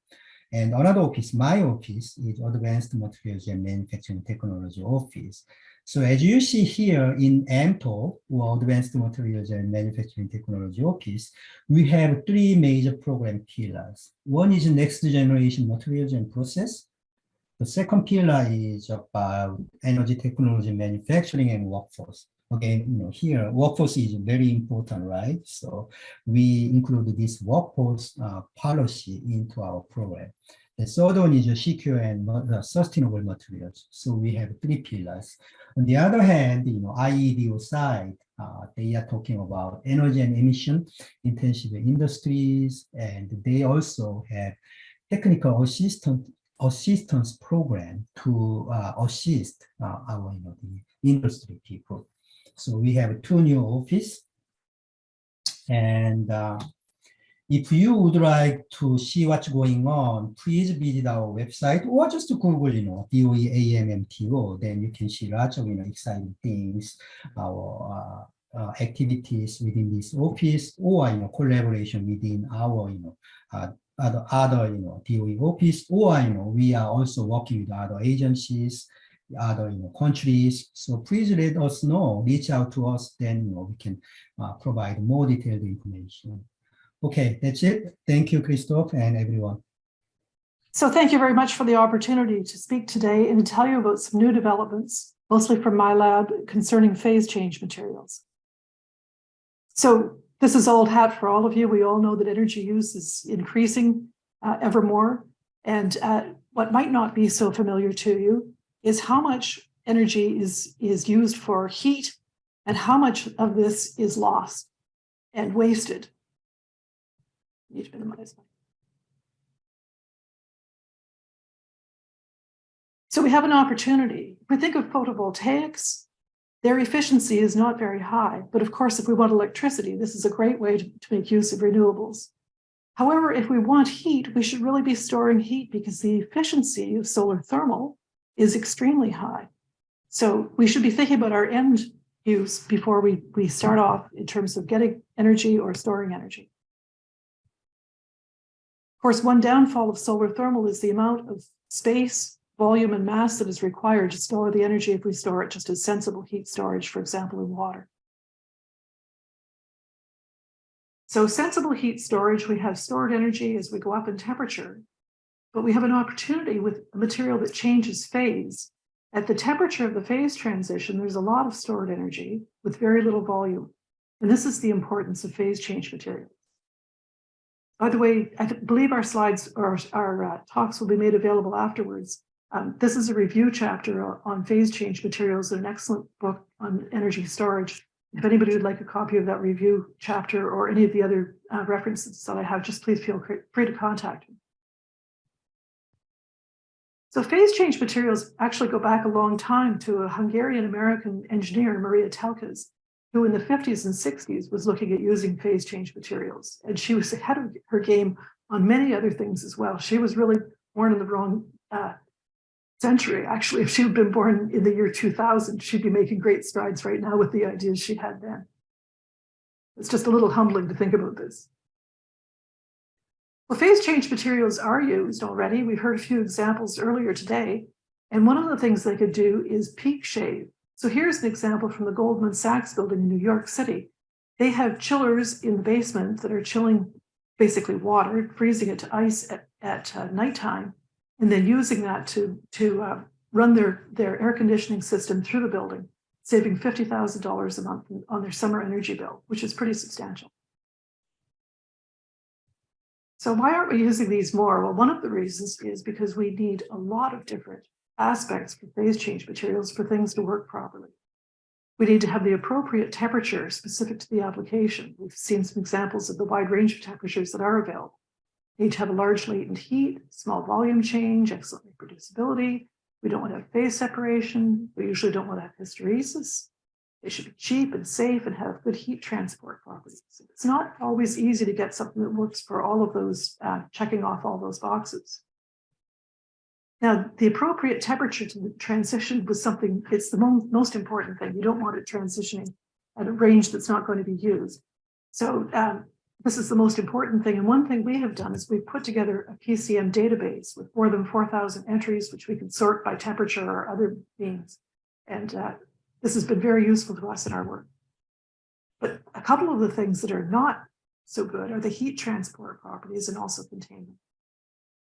And another office, my office, is Advanced Materials and Manufacturing Technology Office. So as you see here in AMTO, or Advanced Materials and Manufacturing Technology Office, we have 3 major program pillars. One is next generation materials and process. The second pillar is about energy technology, manufacturing, and workforce. Again, here workforce is very important, right? So we include this workforce policy into our program. The third one is secure and sustainable materials. So we have 3 pillars. On the other hand, IEDO side, they are talking about energy and emission intensive industries, and they also have technical assistance program to assist our the industry people. So we have 2 new offices, and if you would like to see what's going on, please visit our website or just Google, DOE AMMTO. Then you can see lots of, exciting things, our activities within this office, or, collaboration within our, other, DOE office, or, we are also working with other agencies, other, countries. So please let us know, reach out to us, then, we can provide more detailed information. Okay, that's it. Thank you, Christoph, and everyone. So thank you very much for the opportunity to speak today and to tell you about some new developments, mostly from my lab, concerning phase change materials. So this is old hat for all of you. We all know that energy use is increasing ever more. And what might not be so familiar to you is how much energy is used for heat and how much of this is lost and wasted. Need to minimize my. So we have an opportunity. If we think of photovoltaics, their efficiency is not very high. But of course, if we want electricity, this is a great way to make use of renewables. However, if we want heat, we should really be storing heat because the efficiency of solar thermal is extremely high. So we should be thinking about our end use before we start off in terms of getting energy or storing energy. Of course, one downfall of solar thermal is the amount of space, volume, and mass that is required to store the energy if we store it just as sensible heat storage, for example, in water. So sensible heat storage, we have stored energy as we go up in temperature, but we have an opportunity with a material that changes phase. At the temperature of the phase transition, there's a lot of stored energy with very little volume. And this is the importance of phase change materials. By the way, I believe our slides or our talks will be made available afterwards. This is a review chapter on phase change materials in an excellent book on energy storage. If anybody would like a copy of that review chapter or any of the other references that I have, just please feel free to contact me. So phase change materials actually go back a long time to a Hungarian-American engineer, Maria Telkes, who in the 50s and 60s was looking at using phase change materials. And she was ahead of her game on many other things as well. She was really born in the wrong century. Actually, if she had been born in the year 2000, she'd be making great strides right now with the ideas she had then. It's just a little humbling to think about this. Well, phase change materials are used already. We've heard a few examples earlier today. And one of the things they could do is peak shave. So here's an example from the Goldman Sachs building in New York City. They have chillers in the basement that are chilling basically water, freezing it to ice at nighttime, and then using that to run their air conditioning system through the building, saving $50,000 a month on their summer energy bill, which is pretty substantial. So why aren't we using these more? Well, one of the reasons is because we need a lot of different aspects for phase change materials for things to work properly. We need to have the appropriate temperature specific to the application. We've seen some examples of the wide range of temperatures that are available. We need to have a large latent heat, small volume change, excellent reproducibility. We don't want to have phase separation. We usually don't want to have hysteresis. They should be cheap and safe and have good heat transport properties. It's not always easy to get something that works for all of those, checking off all those boxes. Now, the appropriate temperature to the transition was something, it's the most important thing. You don't want it transitioning at a range that's not going to be used. So this is the most important thing. And one thing we have done is we've put together a PCM database with more than 4,000 entries, which we can sort by temperature or other means. And this has been very useful to us in our work. But a couple of the things that are not so good are the heat transport properties and also containment.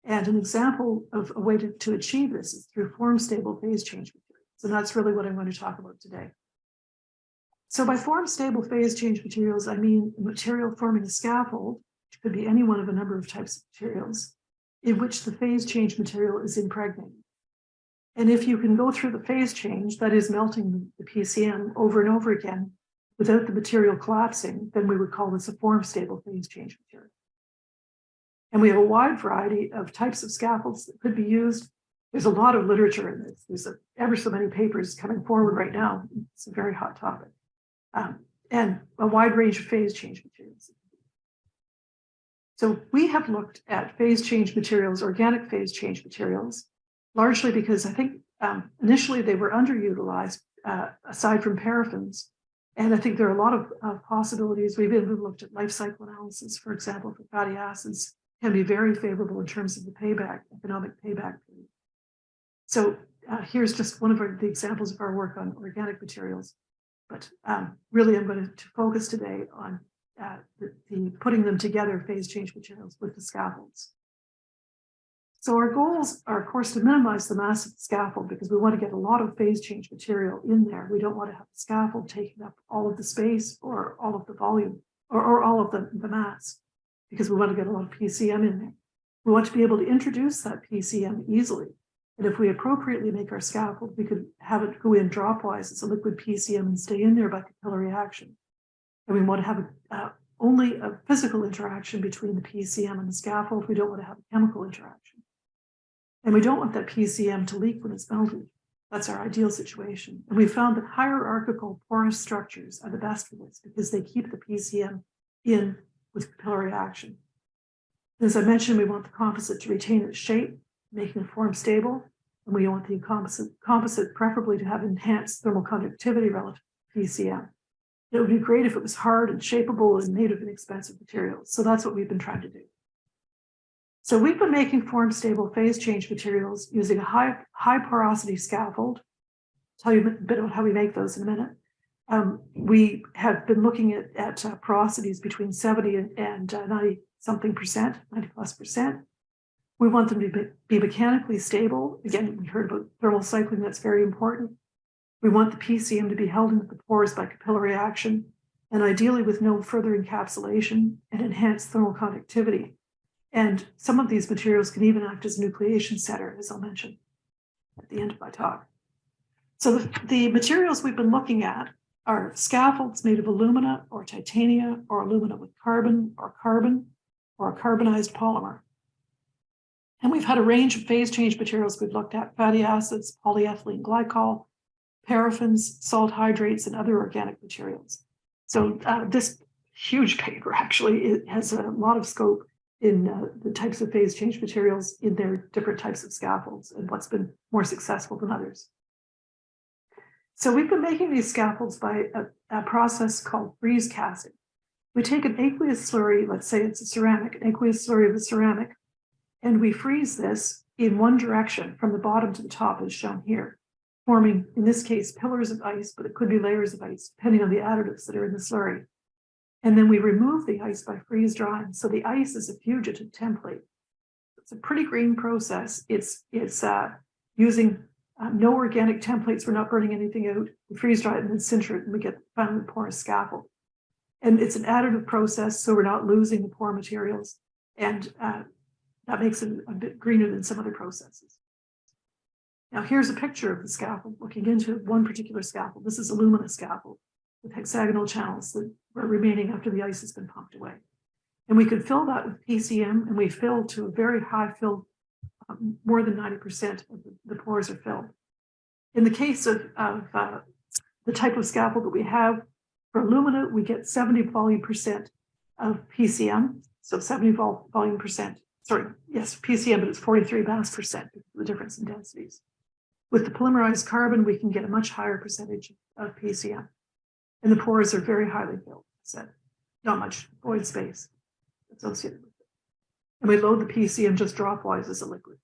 And an example of a way to achieve this is through form-stable phase change materials. And that's really what I'm going to talk about today. So by form-stable phase change materials, I mean a material forming a scaffold, which could be any one of a number of types of materials, in which the phase change material is impregnated. And if you can go through the phase change, that is melting the PCM over and over again without the material collapsing, then we would call this a form-stable phase change material. And we have a wide variety of types of scaffolds that could be used. There's a lot of literature in this. There's ever so many papers coming forward right now. It's a very hot topic. And a wide range of phase change materials. So we have looked at phase change materials, organic phase change materials, largely because I think initially they were underutilized, aside from paraffins. And I think there are a lot of possibilities. We've even looked at life cycle analysis, for example, for fatty acids, can be very favorable in terms of the payback, economic payback period. So here's just one of the examples of our work on organic materials. But really, I'm going to focus today on the putting them together, phase change materials with the scaffolds. So our goals are, of course, to minimize the mass of the scaffold because we want to get a lot of phase change material in there. We don't want to have the scaffold taking up all of the space or all of the volume or all of the mass because we want to get a lot of PCM in there. We want to be able to introduce that PCM easily. And if we appropriately make our scaffold, we could have it go in dropwise as a liquid PCM and stay in there by capillary action. And we want to have only a physical interaction between the PCM and the scaffold. We don't want to have a chemical interaction. And we don't want that PCM to leak when it's melted. That's our ideal situation. And we found that hierarchical porous structures are the best for this because they keep the PCM in with capillary action. As I mentioned, we want the composite to retain its shape, making the form stable. And we want the composite preferably to have enhanced thermal conductivity relative to PCM. It would be great if it was hard and shapeable and made of inexpensive materials. So that's what we've been trying to do. So we've been making form stable phase change materials using a high porosity scaffold. I'll tell you a bit about how we make those in a minute. We have been looking at porosities between 70 and 90 something percent, 90+%. We want them to be mechanically stable. Again, we heard about thermal cycling, that's very important. We want the PCM to be held into the pores by capillary action, and ideally with no further encapsulation and enhanced thermal conductivity. And some of these materials can even act as a nucleation setter, as I'll mention at the end of my talk. So the materials we've been looking at are scaffolds made of alumina or titania or alumina with carbon or a carbonized polymer. And we've had a range of phase change materials we've looked at: fatty acids, polyethylene glycol, paraffins, salt hydrates, and other organic materials. So this huge paper actually it has a lot of scope in the types of phase change materials in their different types of scaffolds and what's been more successful than others. So we've been making these scaffolds by a process called freeze casting. We take an aqueous slurry, let's say it's a ceramic, an aqueous slurry of a ceramic, and we freeze this in one direction from the bottom to the top as shown here, forming, in this case, pillars of ice, but it could be layers of ice, depending on the additives that are in the slurry. And then we remove the ice by freeze drying. So the ice is a fugitive template. It's a pretty green process. It's using no organic templates. We're not burning anything out. We freeze dry it and then sinter it, and we get finally porous scaffold. And it's an additive process, so we're not losing the pore materials. And that makes it a bit greener than some other processes. Now here's a picture of the scaffold looking into one particular scaffold. This is alumina scaffold with hexagonal channels that were remaining after the ice has been pumped away. And we could fill that with PCM, and we fill to a very high fill, more than 90% of the pores are filled. In the case of the type of scaffold that we have, for alumina, we get 70 volume percent of PCM. So 70 volume percent, sorry, yes, PCM, but it's 43 mass percent, the difference in densities. With the polymerized carbon, we can get a much higher percentage of PCM. And the pores are very highly filled, so not much void space associated with it. And we load the PCM just dropwise as a liquid.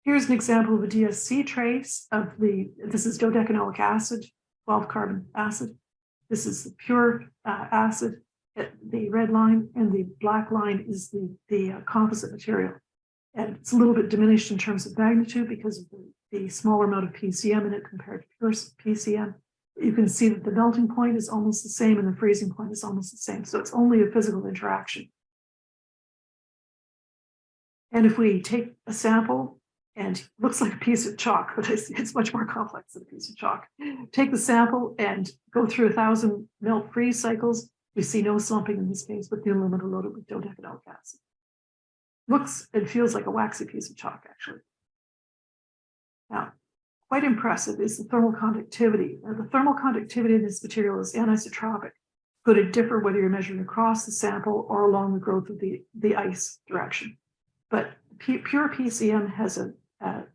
Here's an example of a DSC trace of this is dodecanoic acid, 12 carbon acid. This is the pure acid, the red line, and the black line is the composite material. And it's a little bit diminished in terms of magnitude because of the smaller amount of PCM in it compared to pure PCM. You can see that the melting point is almost the same and the freezing point is almost the same. So it's only a physical interaction. And if we take a sample, and it looks like a piece of chalk, but it's much more complex than a piece of chalk. Take the sample and go through 1,000 melt freeze cycles. We see no slumping in this case, but the alumina loaded with dodecanoic acid. Looks and feels like a waxy piece of chalk, actually. Now, quite impressive is the thermal conductivity. Now, the thermal conductivity of this material is anisotropic. Could it differ whether you're measuring across the sample or along the growth of the ice direction? But pure PCM has a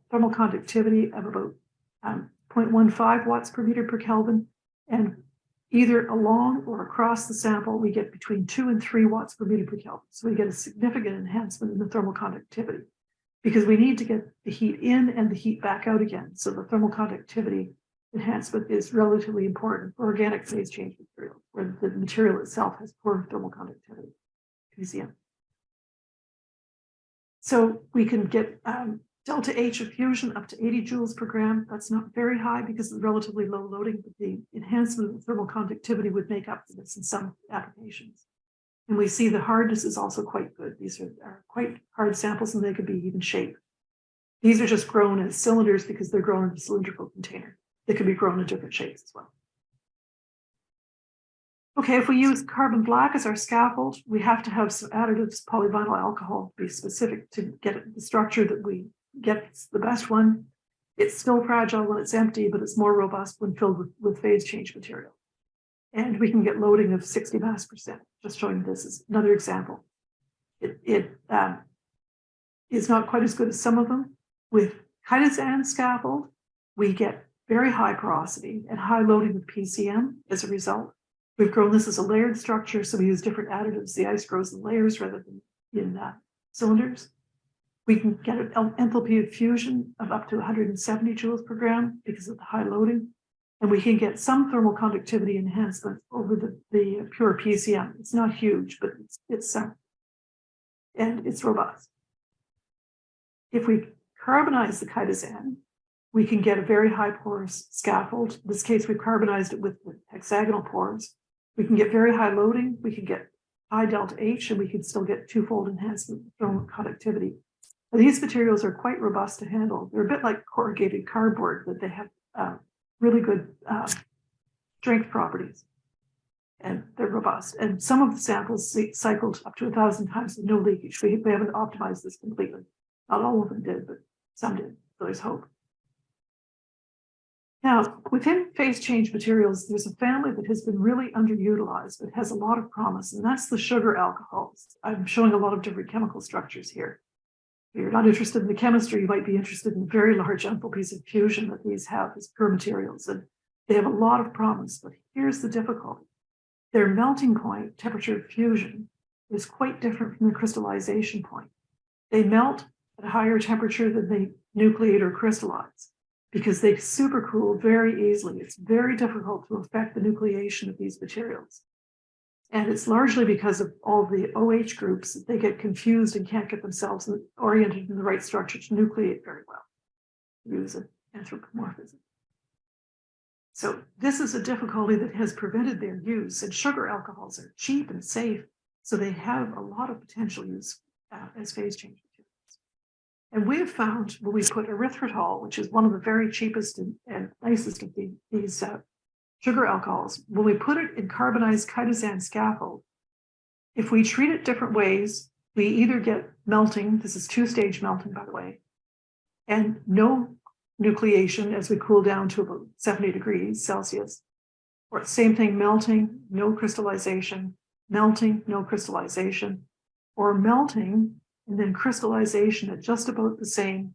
thermal conductivity of about 0.15 watts per meter per Kelvin, and either along or across the sample, we get between 2 and 3 watts per meter per Kelvin. So we get a significant enhancement in the thermal conductivity because we need to get the heat in and the heat back out again. So the thermal conductivity enhancement is relatively important for organic phase change materials, where the material itself has poor thermal conductivity, PCM. So we can get delta H of fusion up to 80 joules per gram. That's not very high because of the relatively low loading, but the enhancement of thermal conductivity would make up for this in some applications. And we see the hardness is also quite good. These are quite hard samples and they could be even shaped. These are just grown as cylinders because they're grown in a cylindrical container. They can be grown in different shapes as well. Okay, if we use carbon black as our scaffold, we have to have some additives, polyvinyl alcohol, to be specific to get the structure that we get the best one. It's still fragile when it's empty, but it's more robust when filled with phase change material. And we can get loading of 60 mass percent. Just showing this is another example. It is not quite as good as some of them. With chitosan scaffold, we get very high porosity and high loading of PCM as a result. We've grown this as a layered structure, so we use different additives. The ice grows in layers rather than in cylinders. We can get an enthalpy of fusion of up to 170 joules per gram because of the high loading. And we can get some thermal conductivity enhancement over the pure PCM. It's not huge, but it's and it's robust. If we carbonize the chitosan, we can get a very high porous scaffold. In this case, we've carbonized it with the hexagonal pores. We can get very high loading. We can get high delta H, and we can still get twofold enhancement of thermal conductivity. And these materials are quite robust to handle. They're a bit like corrugated cardboard, but they have really good strength properties, and they're robust. And some of the samples cycled up to 1,000 times with no leakage. We haven't optimized this completely. Not all of them did, but some did. So there's hope. Now, within phase change materials, there's a family that has been really underutilized, but has a lot of promise, and that's the sugar alcohols. I'm showing a lot of different chemical structures here. If you're not interested in the chemistry, you might be interested in the very large enthalpies of fusion that these have as pure materials, and they have a lot of promise, but here's the difficulty. Their melting point, temperature of fusion, is quite different from the crystallization point. They melt at a higher temperature than they nucleate or crystallize, because they supercool very easily. It's very difficult to affect the nucleation of these materials. And it's largely because of all the OH groups that they get confused and can't get themselves oriented in the right structure to nucleate very well. Use an anthropomorphism. So this is a difficulty that has prevented their use, and sugar alcohols are cheap and safe, so they have a lot of potential use as phase change materials. And we have found when we put erythritol, which is one of the very cheapest and nicest of these sugar alcohols, when we put it in carbonized chitosan scaffold, if we treat it different ways, we either get melting, this is two-stage melting, by the way, and no nucleation as we cool down to about 70 degrees Celsius, or same thing, melting, no crystallization, melting, no crystallization, or melting and then crystallization at just about the same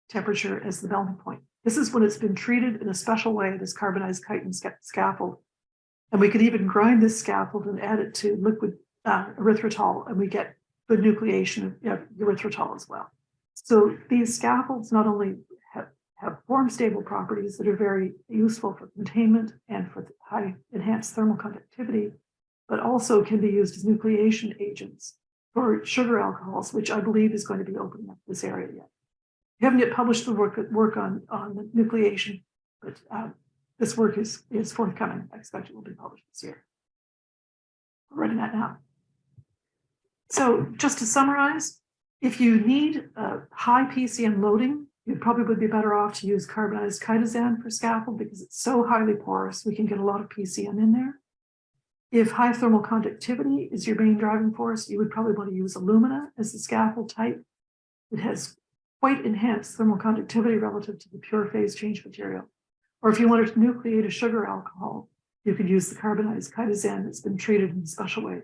temperature as the melting point. This is when it's been treated in a special way, this carbonized chitin scaffold. And we could even grind this scaffold and add it to liquid erythritol, and we get good nucleation of erythritol as well. So these scaffolds not only have form stable properties that are very useful for containment and for high enhanced thermal conductivity, but also can be used as nucleation agents for sugar alcohols, which I believe is going to be opening up this area yet. We haven't yet published the work on the nucleation, but this work is forthcoming. I expect it will be published this year. We're writing that now. So just to summarize, if you need high PCM loading, you probably would be better off to use carbonized chitosan for scaffold because it's so highly porous, we can get a lot of PCM in there. If high thermal conductivity is your main driving force, you would probably want to use alumina as the scaffold type. It has quite enhanced thermal conductivity relative to the pure phase change material. Or if you wanted to nucleate a sugar alcohol, you could use the carbonized chitosan that's been treated in a special way.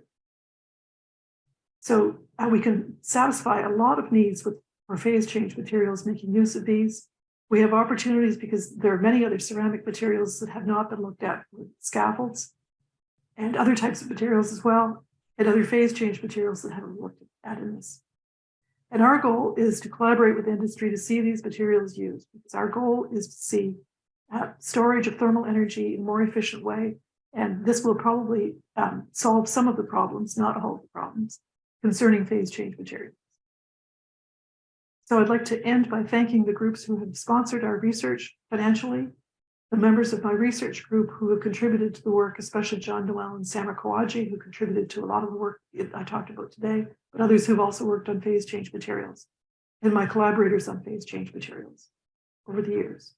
So we can satisfy a lot of needs for phase change materials making use of these. We have opportunities because there are many other ceramic materials that have not been looked at with scaffolds and other types of materials as well, and other phase change materials that haven't been looked at in this. And our goal is to collaborate with industry to see these materials used, because our goal is to see storage of thermal energy in a more efficient way. And this will probably solve some of the problems, not all of the problems, concerning phase change materials. So I'd like to end by thanking the groups who have sponsored our research financially, the members of my research group who have contributed to the work, especially John Noel and Samar Kawaji, who contributed to a lot of the work I talked about today, but others who've also worked on phase change materials, and my collaborators on phase change materials over the years.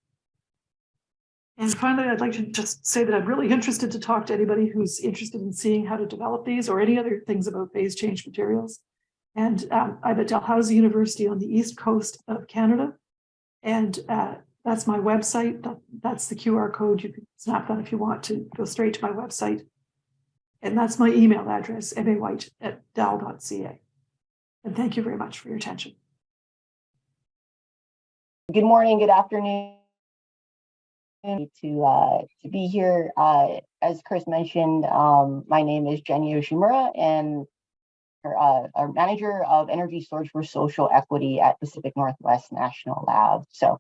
And finally, I'd like to just say that I'm really interested to talk to anybody who's interested in seeing how to develop these or any other things about phase change materials. And I'm at Dalhousie University on the East Coast of Canada. And that's my website. That's the QR code. You can snap that if you want to go straight to my website. And that's my email address, mawhite@dal.ca. And thank you very much for your attention. Good morning, good afternoon. To be here, as Chris mentioned, my name is Jen Yoshimura, and our manager of energy storage for social equity at Pacific Northwest National Lab. So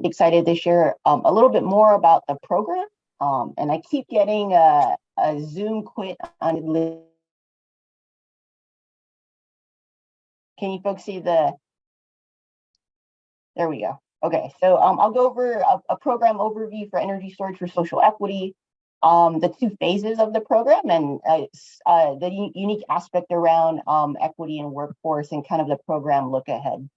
excited to share a little bit more about the program. And I keep getting a Zoom quit on. Can you folks see the? There we go. Okay, so I'll go over a program overview for energy storage for social equity, the two phases of the program, and the unique aspect around equity and workforce, and kind of the program look ahead.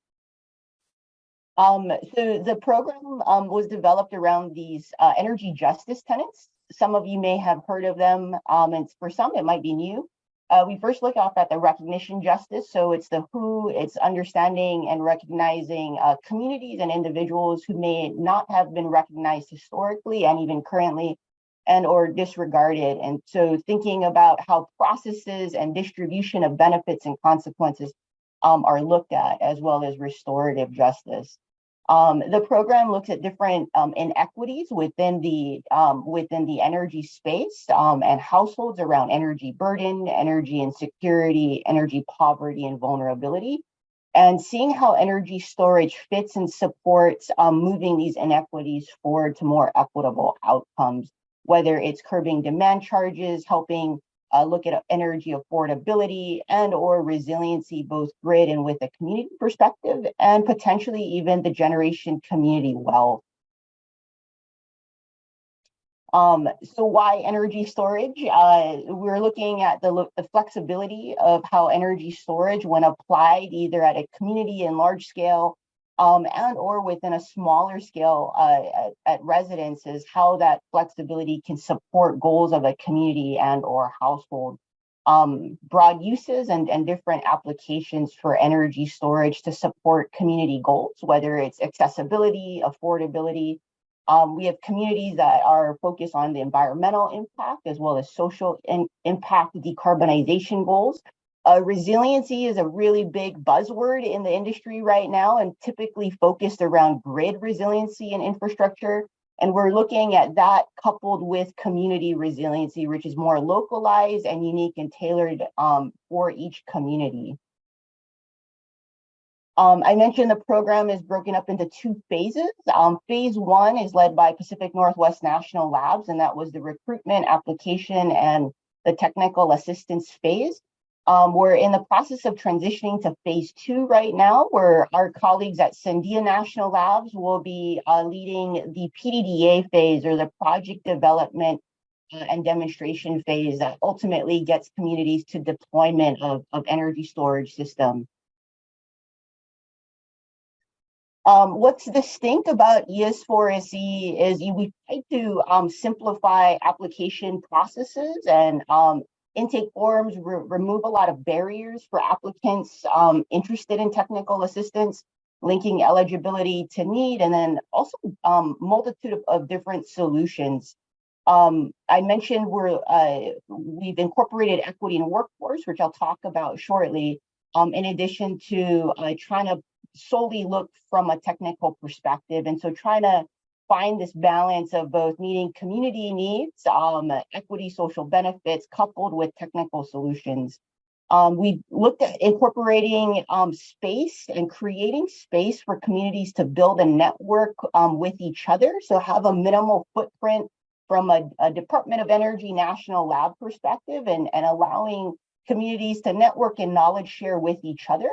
So the program was developed around these energy justice tenets. Some of you may have heard of them, and for some it might be new. We first look off at the recognition justice. So it's the who, it's understanding and recognizing communities and individuals who may not have been recognized historically and even currently, and or disregarded. And so thinking about how processes and distribution of benefits and consequences are looked at, as well as restorative justice. The program looks at different inequities within the energy space and households around energy burden, energy insecurity, energy poverty, and vulnerability, and seeing how energy storage fits and supports moving these inequities forward to more equitable outcomes, whether it's curbing demand charges, helping look at energy affordability and or resiliency, both grid and with a community perspective, and potentially even the generation community wealth. So why energy storage? We're looking at the flexibility of how energy storage, when applied either at a community and large scale, and or within a smaller scale at residences, how that flexibility can support goals of a community and or household. Broad uses and different applications for energy storage to support community goals, whether it's accessibility, affordability. We have communities that are focused on the environmental impact as well as social impact decarbonization goals. Resiliency is a really big buzzword in the industry right now, and typically focused around grid resiliency and infrastructure. And we're looking at that coupled with community resiliency, which is more localized and unique and tailored for each community. I mentioned the program is broken up into two phases. Phase one is led by Pacific Northwest National Labs, and that was the recruitment, application, and the technical assistance phase. We're in the process of transitioning to phase two right now, where our colleagues at Sandia National Labs will be leading the PDDA phase, or the project development and demonstration phase that ultimately gets communities to deployment of energy storage system. What's distinct about ES4SE is we try to simplify application processes and intake forms, remove a lot of barriers for applicants interested in technical assistance, linking eligibility to need, and then also multitude of different solutions. I mentioned we've incorporated equity in workforce, which I'll talk about shortly, in addition to trying to solely look from a technical perspective. And so trying to find this balance of both meeting community needs, equity, social benefits, coupled with technical solutions. We looked at incorporating space and creating space for communities to build a network with each other. So have a minimal footprint from a Department of Energy national lab perspective, and allowing communities to network and knowledge share with each other.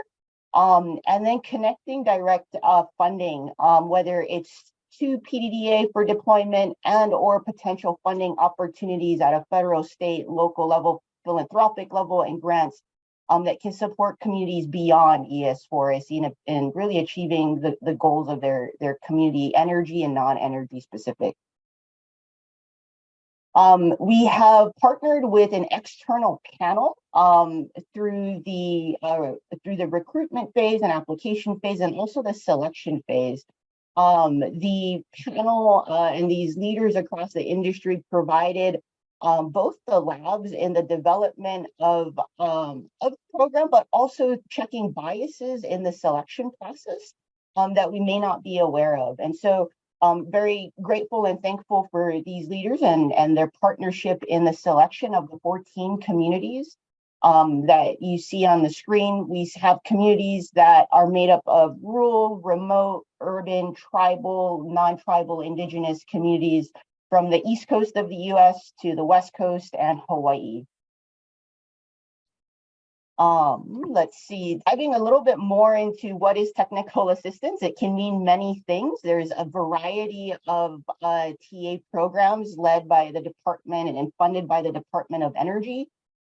And then connecting direct funding, whether it's to PDDA for deployment and or potential funding opportunities at a federal, state, local level, philanthropic level, and grants that can support communities beyond ES4SE and really achieving the goals of their community, energy and non-energy specific. We have partnered with an external panel through the recruitment phase and application phase, and also the selection phase. The panel and these leaders across the industry provided both the labs in the development of program, but also checking biases in the selection process that we may not be aware of. And so very grateful and thankful for these leaders and their partnership in the selection of the 14 communities that you see on the screen. We have communities that are made up of rural, remote, urban, tribal, non-tribal, indigenous communities from the East Coast of the US to the West Coast and Hawaii. Let's see, diving a little bit more into what is technical assistance. It can mean many things. There's a variety of TA programs led by the department and funded by the Department of Energy.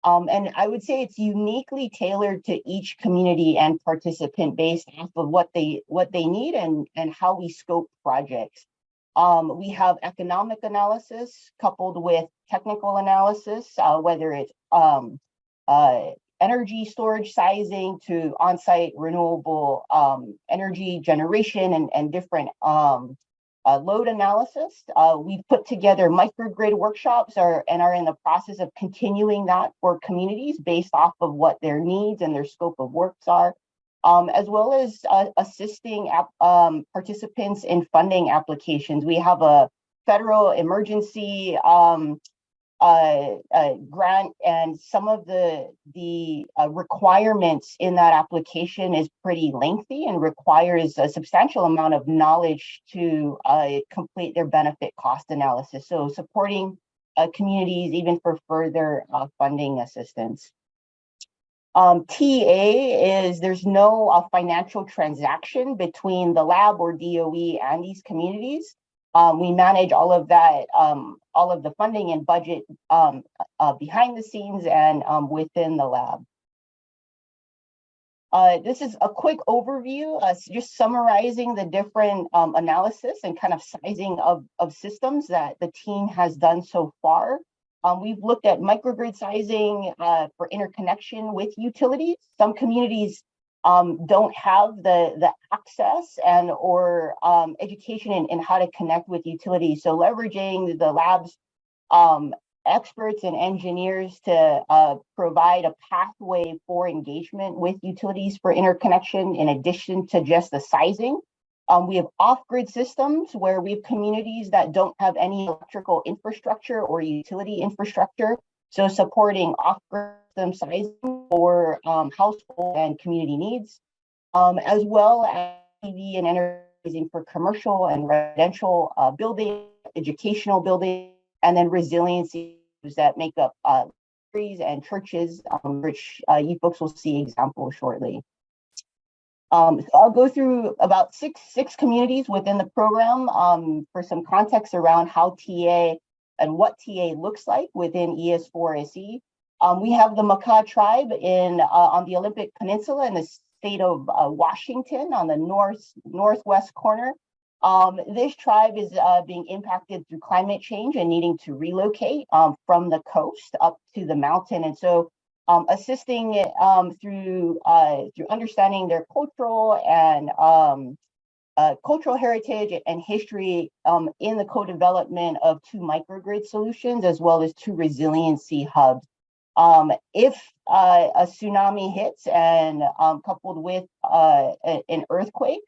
And I would say it's uniquely tailored to each community and participant based off of what they need and how we scope projects. We have economic analysis coupled with technical analysis, whether it's energy storage sizing to on-site renewable energy generation and different load analysis. We've put together microgrid workshops and are in the process of continuing that for communities based off of what their needs and their scope of works are, as well as assisting participants in funding applications. We have a federal emergency grant, and some of the requirements in that application is pretty lengthy and requires a substantial amount of knowledge to complete their benefit cost analysis. So supporting communities even for further funding assistance. TA is there's no financial transaction between the lab or DOE and these communities. We manage all of that, all of the funding and budget behind the scenes and within the lab. This is a quick overview, just summarizing the different analysis and kind of sizing of systems that the team has done so far. We've looked at microgrid sizing for interconnection with utilities. Some communities don't have the access and or education in how to connect with utilities. So leveraging the lab's experts and engineers to provide a pathway for engagement with utilities for interconnection in addition to just the sizing. We have off-grid systems where we have communities that don't have any electrical infrastructure or utility infrastructure. So supporting off-grid system sizing for household and community needs, as well as PV and energy for commercial and residential building, educational building, and then resiliency that make up trees and churches, which you folks will see examples shortly. So I'll go through about six communities within the program for some context around how TA and what TA looks like within ES4SE. We have the Makah tribe on the Olympic Peninsula in the state of Washington on the northwest corner. This tribe is being impacted through climate change and needing to relocate from the coast up to the mountain. And so assisting through understanding their cultural and cultural heritage and history in the co-development of 2 microgrid solutions, as well as 2 resiliency hubs. If a tsunami hits and coupled with an earthquake,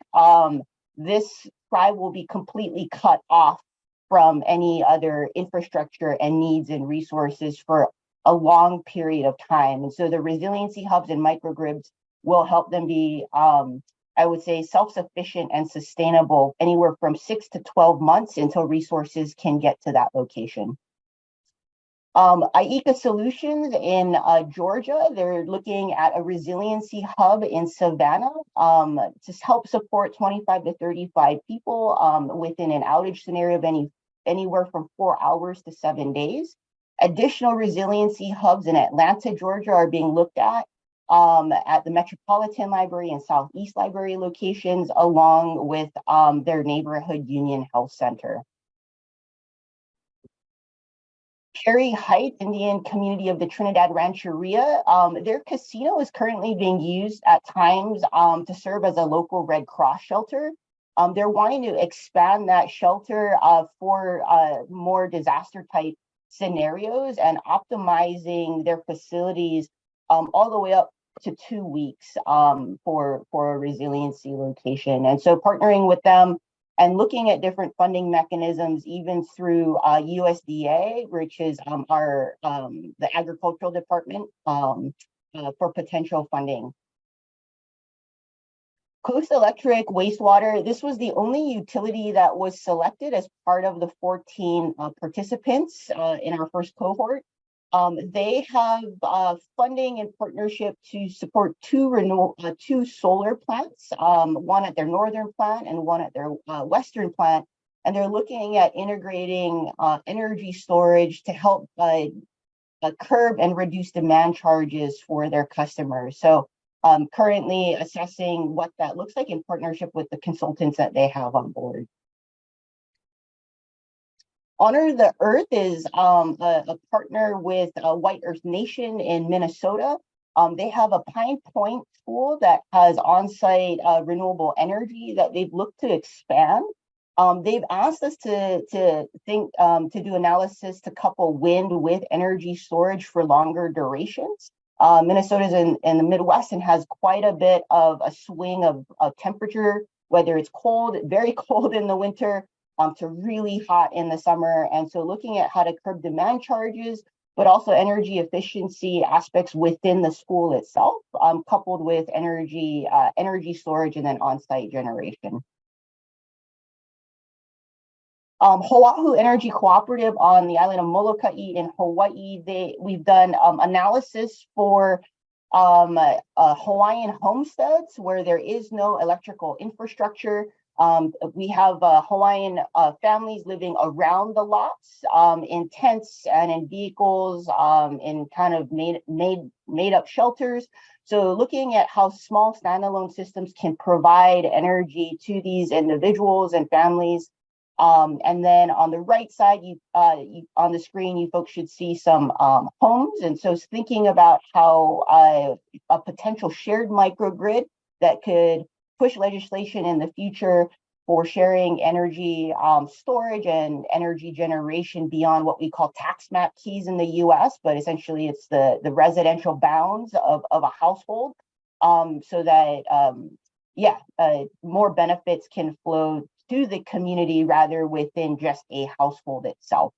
this tribe will be completely cut off from any other infrastructure and needs and resources for a long period of time. And so the resiliency hubs and microgrids will help them be, I would say, self-sufficient and sustainable anywhere from 6 to 12 months until resources can get to that location. IECA Solutions in Georgia, they're looking at a resiliency hub in Savannah to help support 25 to 35 people within an outage scenario of anywhere from 4 hours to 7 days. Additional resiliency hubs in Atlanta, Georgia are being looked at the Metropolitan Library and Southeast Library locations, along with their neighborhood Union Health Center. Cherry Heights Indian Community of the Trinidad Rancheria, their casino is currently being used at times to serve as a local Red Cross shelter. They're wanting to expand that shelter for more disaster type scenarios and optimizing their facilities all the way up to 2 weeks for a resiliency location. And so partnering with them and looking at different funding mechanisms, even through USDA, which is the agricultural department, for potential funding. Coast Electric Wastewater, this was the only utility that was selected as part of the 14 participants in our first cohort. They have funding and partnership to support 2 solar plants, one at their northern plant and one at their western plant. And they're looking at integrating energy storage to help curb and reduce demand charges for their customers. So currently assessing what that looks like in partnership with the consultants that they have on board. Honor the Earth is a partner with White Earth Nation in Minnesota. They have a Pine Point school that has on-site renewable energy that they've looked to expand. They've asked us to do analysis to couple wind with energy storage for longer durations. Minnesota's in the Midwest and has quite a bit of a swing of temperature, whether it's cold, very cold in the winter, to really hot in the summer. And so looking at how to curb demand charges, but also energy efficiency aspects within the school itself, coupled with energy storage and then on-site generation. Oahu Energy Cooperative on the island of Molokai in Hawaii, we've done analysis for Hawaiian homesteads where there is no electrical infrastructure. We have Hawaiian families living around the lots in tents and in vehicles, in kind of made up shelters. So looking at how small standalone systems can provide energy to these individuals and families. And then on the right side, on the screen, you folks should see some homes. And so thinking about how a potential shared microgrid that could push legislation in the future for sharing energy storage and energy generation beyond what we call tax map keys in the US, but essentially it's the residential bounds of a household, so that more benefits can flow to the community rather within just a household itself.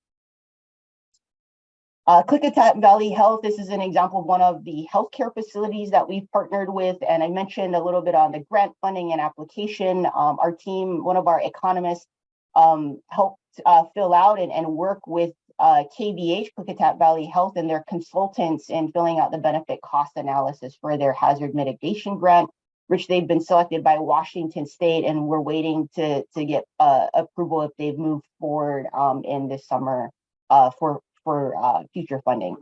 Klickitat Valley Health, this is an example of one of the healthcare facilities that we've partnered with. And I mentioned a little bit on the grant funding and application. Our team, one of our economists, helped fill out and work with KVH, Klickitat Valley Health, and their consultants in filling out the benefit cost analysis for their hazard mitigation grant, which they've been selected by Washington State, and we're waiting to get approval if they've moved forward in this summer for future funding.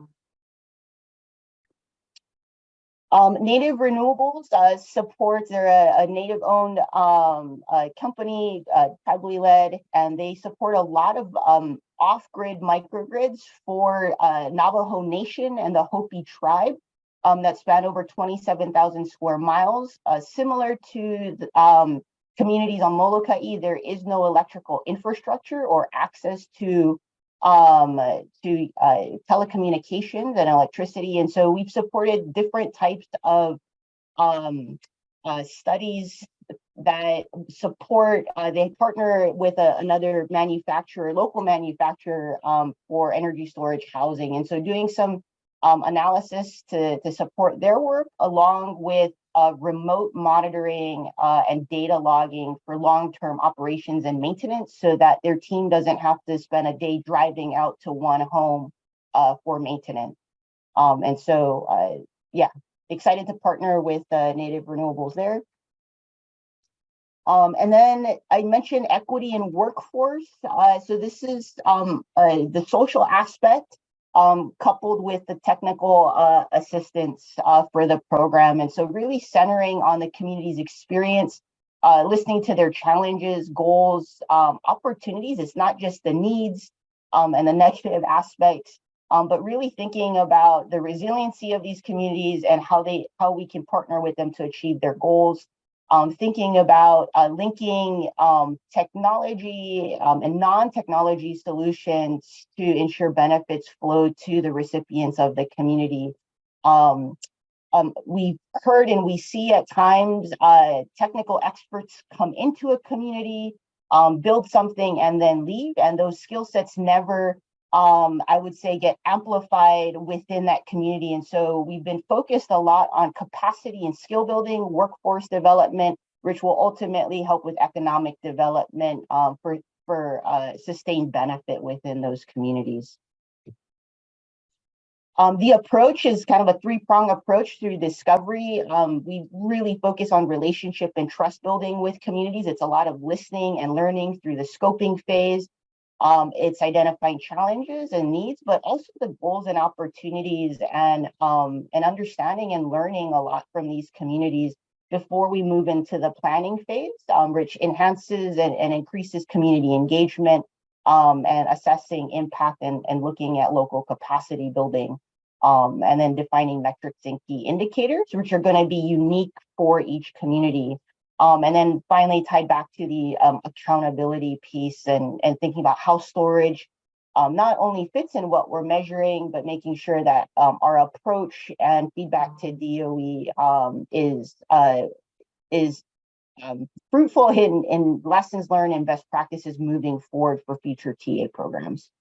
Native Renewables supports, they're a native-owned company, tribally led, and they support a lot of off-grid microgrids for Navajo Nation and the Hopi tribe that span over 27,000 square miles, similar to communities on Molokai, there is no electrical infrastructure or access to telecommunications and electricity. And so we've supported different types of studies that support, they partner with another manufacturer, local manufacturer for energy storage housing. And so doing some analysis to support their work along with remote monitoring and data logging for long-term operations and maintenance so that their team doesn't have to spend a day driving out to one home for maintenance. And so, yeah, excited to partner with Native Renewables there. And then I mentioned equity in workforce. So this is the social aspect coupled with the technical assistance for the program. And so really centering on the community's experience, listening to their challenges, goals, opportunities. It's not just the needs and the negative aspects, but really thinking about the resiliency of these communities and how we can partner with them to achieve their goals. Thinking about linking technology and non-technology solutions to ensure benefits flow to the recipients of the community. We've heard and we see at times technical experts come into a community, build something and then leave, and those skill sets never I would say get amplified within that community. And so we've been focused a lot on capacity and skill building, workforce development, which will ultimately help with economic development for sustained benefit within those communities. The approach is kind of a three-prong approach through discovery. We really focus on relationship and trust building with communities. It's a lot of listening and learning through the scoping phase. It's identifying challenges and needs, but also the goals and opportunities and understanding and learning a lot from these communities before we move into the planning phase, which enhances and increases community engagement and assessing impact and looking at local capacity building, and then defining metrics and key indicators, which are going to be unique for each community. And then finally tied back to the accountability piece and thinking about how storage not only fits in what we're measuring, but making sure that our approach and feedback to DOE is fruitful in lessons learned and best practices moving forward for future TA programs.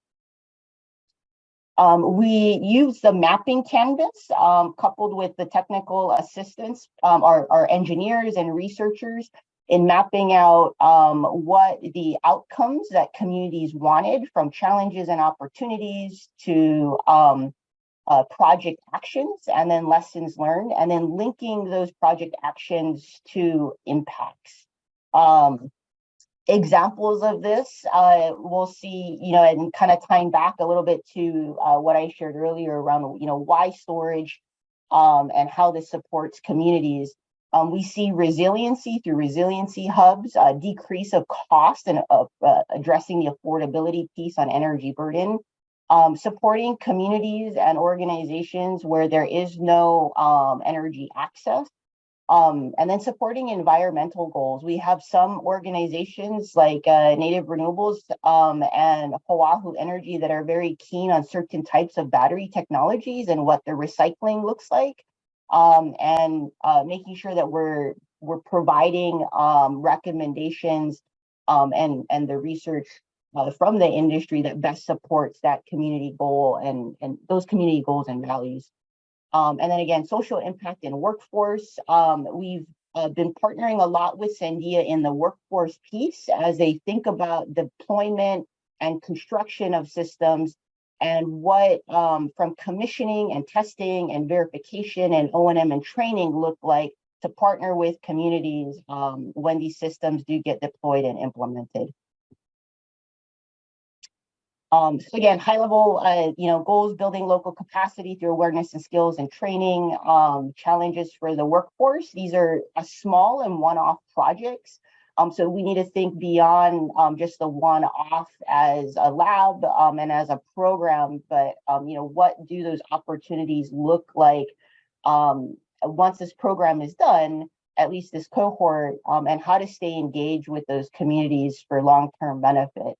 We use the mapping canvas coupled with the technical assistance, our engineers and researchers in mapping out what the outcomes that communities wanted from challenges and opportunities to project actions and then lessons learned, and then linking those project actions to impacts. Examples of this, we'll see, and kind of tying back a little bit to what I shared earlier around, why storage and how this supports communities. We see resiliency through resiliency hubs, decrease of cost and addressing the affordability piece on energy burden, supporting communities and organizations where there is no energy access. And then supporting environmental goals. We have some organizations like Native Renewables and Oahu Energy that are very keen on certain types of battery technologies and what the recycling looks like, and making sure that we're providing recommendations and the research from the industry that best supports that community goal and those community goals and values. And then again, social impact and workforce. We've been partnering a lot with Sandia in the workforce piece as they think about deployment and construction of systems and what from commissioning and testing and verification and O&M and training look like to partner with communities when these systems do get deployed and implemented. So again, high level, goals, building local capacity through awareness and skills and training, challenges for the workforce. These are small and one-off projects. So we need to think beyond just the one-off as a lab and as a program, but what do those opportunities look like once this program is done? at least this cohort, and how to stay engaged with those communities for long-term benefit.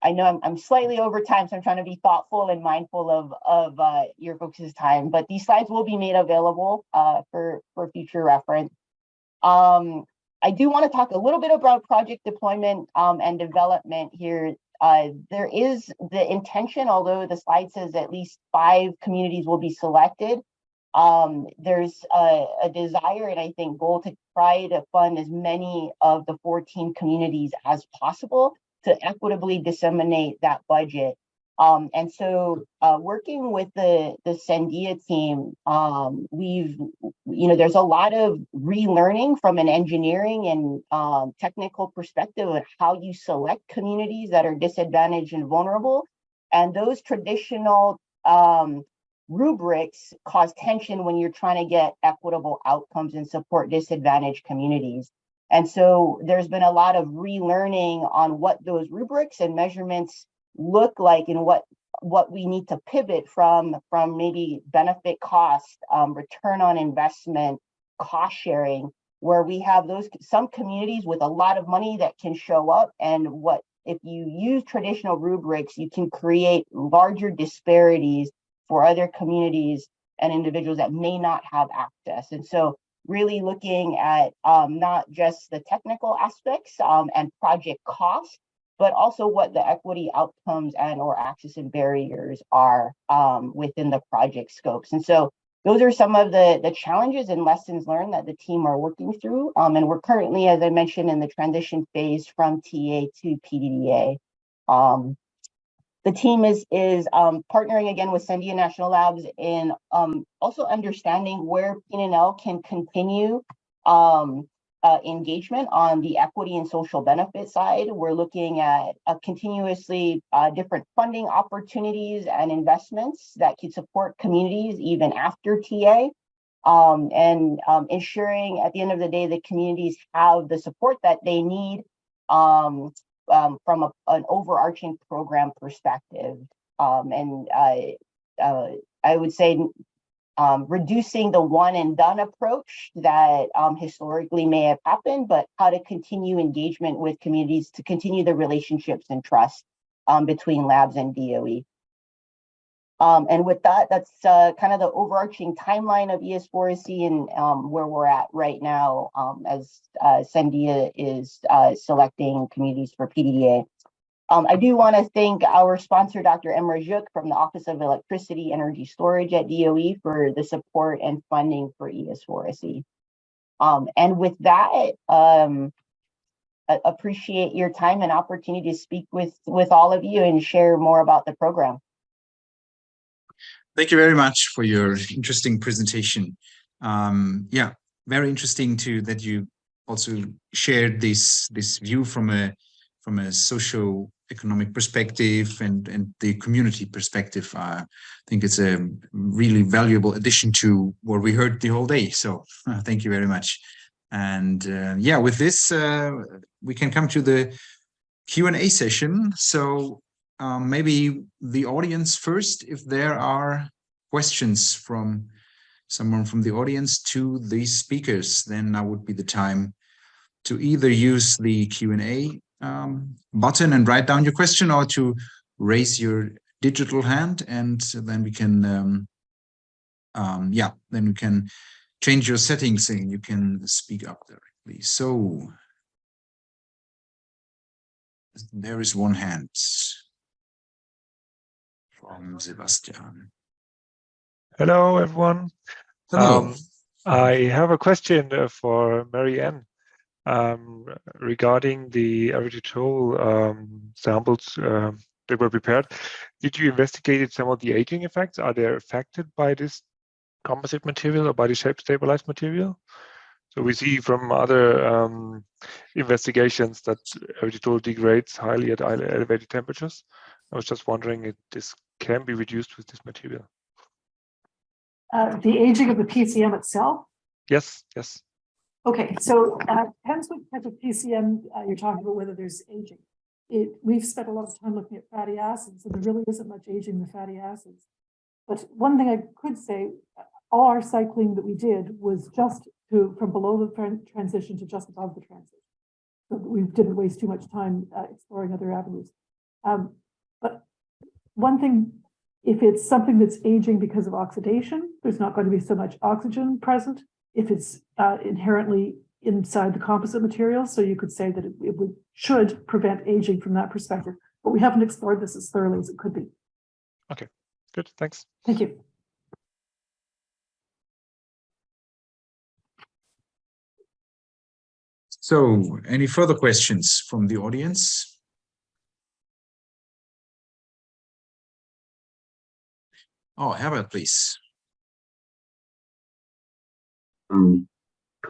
I know I'm slightly over time, so I'm trying to be thoughtful and mindful of your folks' time, but these slides will be made available for future reference. I do want to talk a little bit about project deployment and development here. There is the intention, although the slide says at least 5 communities will be selected. There's a desire and I think goal to try to fund as many of the 14 communities as possible to equitably disseminate that budget. And so working with the Sandia team, there's a lot of relearning from an engineering and technical perspective of how you select communities that are disadvantaged and vulnerable. And those traditional rubrics cause tension when you're trying to get equitable outcomes and support disadvantaged communities. And so there's been a lot of relearning on what those rubrics and measurements look like and what we need to pivot from maybe benefit cost, return on investment, cost sharing, where we have some communities with a lot of money that can show up, and if you use traditional rubrics, you can create larger disparities for other communities and individuals that may not have access. And so really looking at not just the technical aspects and project costs, but also what the equity outcomes and or access and barriers are within the project scopes. And so those are some of the challenges and lessons learned that the team are working through. And we're currently, as I mentioned, in the transition phase from TA to PDDA. The team is partnering again with Sandia National Labs in also understanding where PNNL can continue engagement on the equity and social benefit side. We're looking at continuously different funding opportunities and investments that can support communities even after TA, and ensuring at the end of the day the communities have the support that they need from an overarching program perspective. And I would say reducing the one and done approach that historically may have happened, but how to continue engagement with communities to continue the relationships and trust between labs and DOE. And with that, that's kind of the overarching timeline of ES4C and where we're at right now as Sandia is selecting communities for PDDA. I do want to thank our sponsor, Dr. Emra Juk from the Office of Electricity Energy Storage at DOE for the support and funding for ES4SE. And with that, I appreciate your time and opportunity to speak with all of you and share more about the program. Thank you very much for your interesting presentation. Yeah, very interesting that you also shared this view from a socio-economic perspective and the community perspective. I think it's a really valuable addition to what we heard the whole day. So thank you very much. And yeah, with this, we can come to the Q&A session. So maybe the audience first, if there are questions from someone from the audience to these speakers, then now would be the time to either use the Q&A button and write down your question, or to raise your digital hand, and then we can yeah, then we can change your settings and you can speak up directly. So there is one hand from Sebastian. Hello, everyone. Hello. I have a question for Marianne regarding the erythritol samples that were prepared. Did you investigate some of the aging effects? Are they affected by this composite material or by the shape stabilized material? So we see from other investigations that erythritol degrades highly at elevated temperatures. I was just wondering if this can be reduced with this material. The aging of the PCM itself? Yes, yes. Okay, so depends what type of PCM you're talking about, whether there's aging. We've spent a lot of time looking at fatty acids, and there really isn't much aging in the fatty acids. But one thing I could say, all our cycling that we did was just from below the transition to just above the transition. So we didn't waste too much time exploring other avenues. But one thing, if it's something that's aging because of oxidation, there's not going to be so much oxygen present. If it's inherently inside the composite material, so you could say that it should prevent aging from that perspective. But we haven't explored this as thoroughly as it could be. Okay, good, thanks. Thank you. So, any further questions from the audience? Oh, Herbert, please.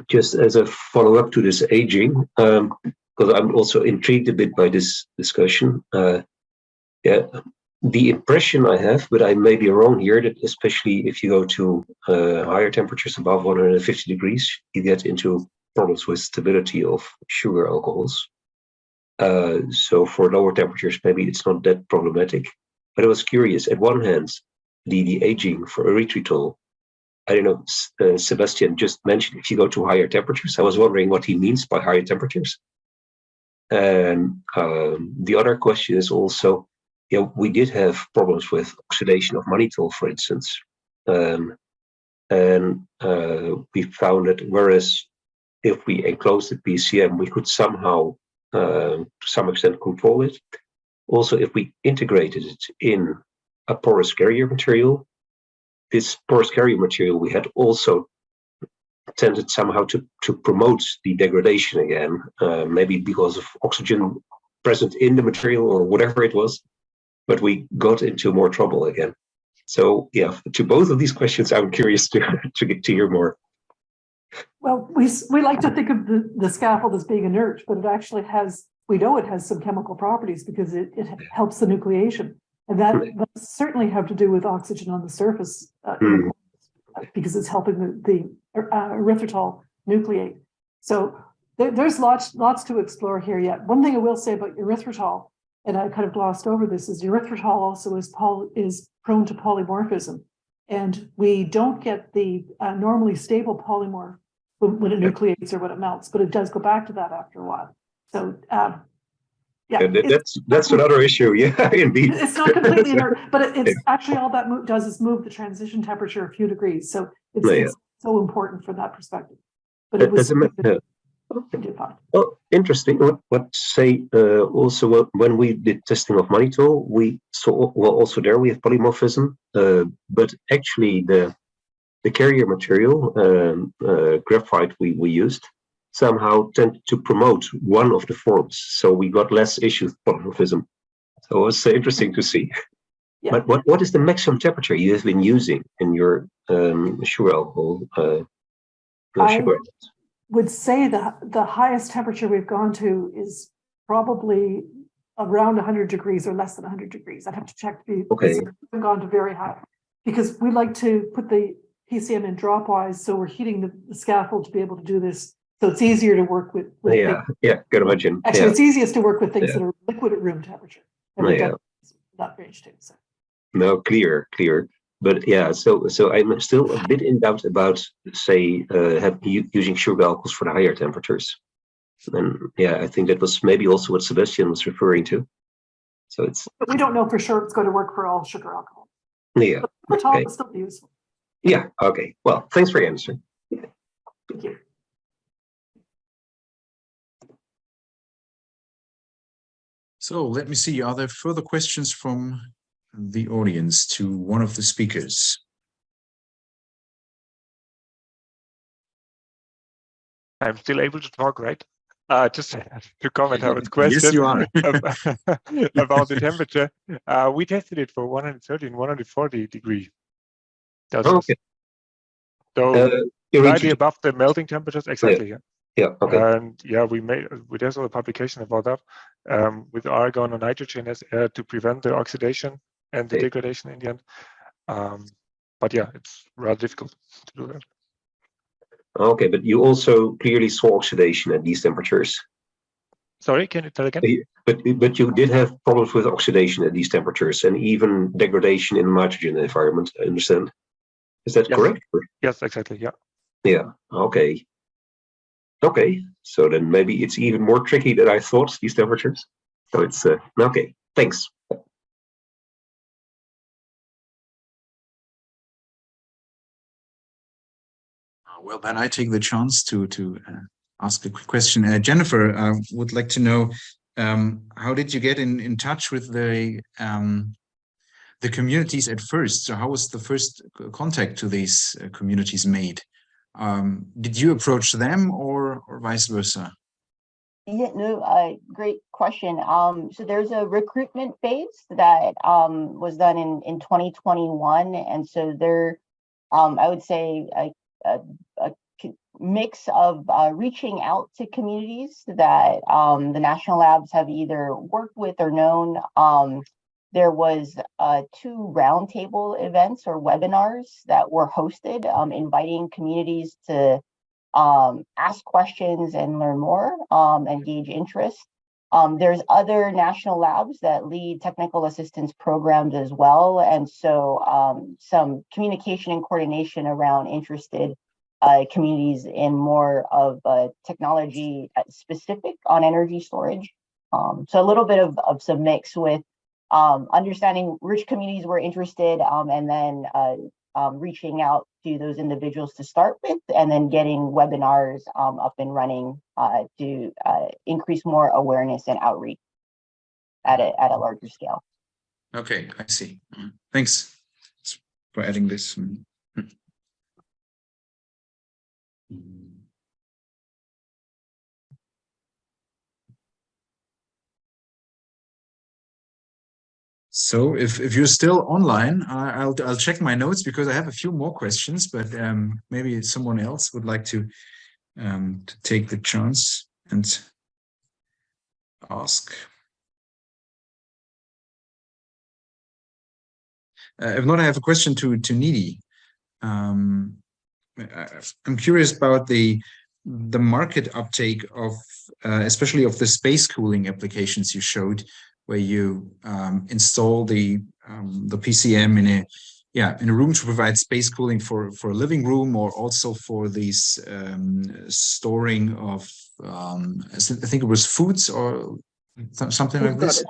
Just as a follow-up to this aging, because I'm also intrigued a bit by this discussion. Yeah, the impression I have, but I may be wrong here, that especially if you go to higher temperatures above 150 degrees, you get into problems with stability of sugar alcohols. So for lower temperatures, maybe it's not that problematic. But I was curious, at one hand, the aging for erythritol, I don't know, Sebastian just mentioned if you go to higher temperatures. I was wondering what he means by higher temperatures. And the other question is also, we did have problems with oxidation of mannitol, for instance. And we found that whereas if we enclosed the PCM, we could somehow, to some extent, control it. Also, if we integrated it in a porous carrier material, this porous carrier material we had also tended somehow to promote the degradation again, maybe because of oxygen present in the material or whatever it was, but we got into more trouble again. So yeah, to both of these questions, I'm curious to hear more. Well, we like to think of the scaffold as being inert, but it actually has, we know it has some chemical properties because it helps the nucleation. And that certainly have to do with oxygen on the surface because it's helping the erythritol nucleate. So there's lots to explore here yet. One thing I will say about erythritol, and I kind of glossed over this, is erythritol also is prone to polymorphism. And we don't get the normally stable polymorph when it nucleates or when it melts, but it does go back to that after a while. So yeah, that's another issue. Yeah, indeed. It's not completely inert, but it's actually all that does is move the transition temperature a few degrees. So it's so important from that perspective. But it was well, interesting. What say also when we did testing of mannitol, we saw also there we have polymorphism, but actually the carrier material graphite we used somehow tend to promote one of the forms, so we got less issues with polymorphism. So it was interesting to see. Yeah. But what is the maximum temperature you have been using in your sugar alcohol? I would say the highest temperature we've gone to is probably around 100 degrees or less than 100 degrees. I'd have to check to be okay. We've gone to very high because we like to put the PCM in dropwise, so we're heating the scaffold to be able to do this. So it's easier to work with yeah, can imagine. Actually, it's easiest to work with things that are liquid at room temperature. And we've done that range too. So. No, clear. But yeah, so I'm still a bit in doubt about, say, using sugar alcohols for the higher temperatures. And yeah, I think that was maybe also what Sebastian was referring to. So it's. But we don't know for sure it's going to work for all sugar alcohol. Yeah. But okay. Will still be useful. Yeah. Okay. Well, thanks for your answer. Thank you. So let me see, are there further questions from the audience to one of the speakers? I'm still able to talk, right? Just to comment on the question. Yes, you are. About the temperature. We tested it for 130 and 140 degrees Celsius. Okay. So slightly above the melting temperatures, exactly. Yeah. Okay. And yeah, we did a publication about that with argon and nitrogen as air to prevent the oxidation and the degradation in the end. But yeah, it's rather difficult to do that. Okay, but you also clearly saw oxidation at these temperatures. Sorry, can you tell again? But you did have problems with oxidation at these temperatures and even degradation in the nitrogen environment, I understand. Is that Yes. correct? Yes, exactly. Yeah. Yeah. Okay. Okay. So then maybe it's even more tricky than I thought, these temperatures. So it's okay. Thanks. Well, then I take the chance to ask a quick question. Jennifer, I would like to know, how did you get in touch with the communities at first? So how was the first contact to these communities made? Did you approach them or vice versa? Yeah, no, great question. So there's a recruitment phase that was done in 2021, and so there, I would say a mix of reaching out to communities that the national labs have either worked with or known. There was 2 roundtable events or webinars that were hosted, inviting communities to ask questions and learn more, and gauge interest. There's other national labs that lead technical assistance programs as well. And so some communication and coordination around interested communities in more of technology specific on energy storage. So a little bit of some mix with understanding which communities were interested, and then reaching out to those individuals to start with, and then getting webinars up and running to increase more awareness and outreach at a larger scale. Okay, I see. Thanks for adding this. So if you're still online, I'll check my notes because I have a few more questions, but maybe someone else would like to take the chance and ask. If not, I have a question to Nidhi. I'm curious about the market uptake of, especially of the space cooling applications you showed, where you install the PCM in a room to provide space cooling for a living room, or also for these storing of I think it was foods or something like this.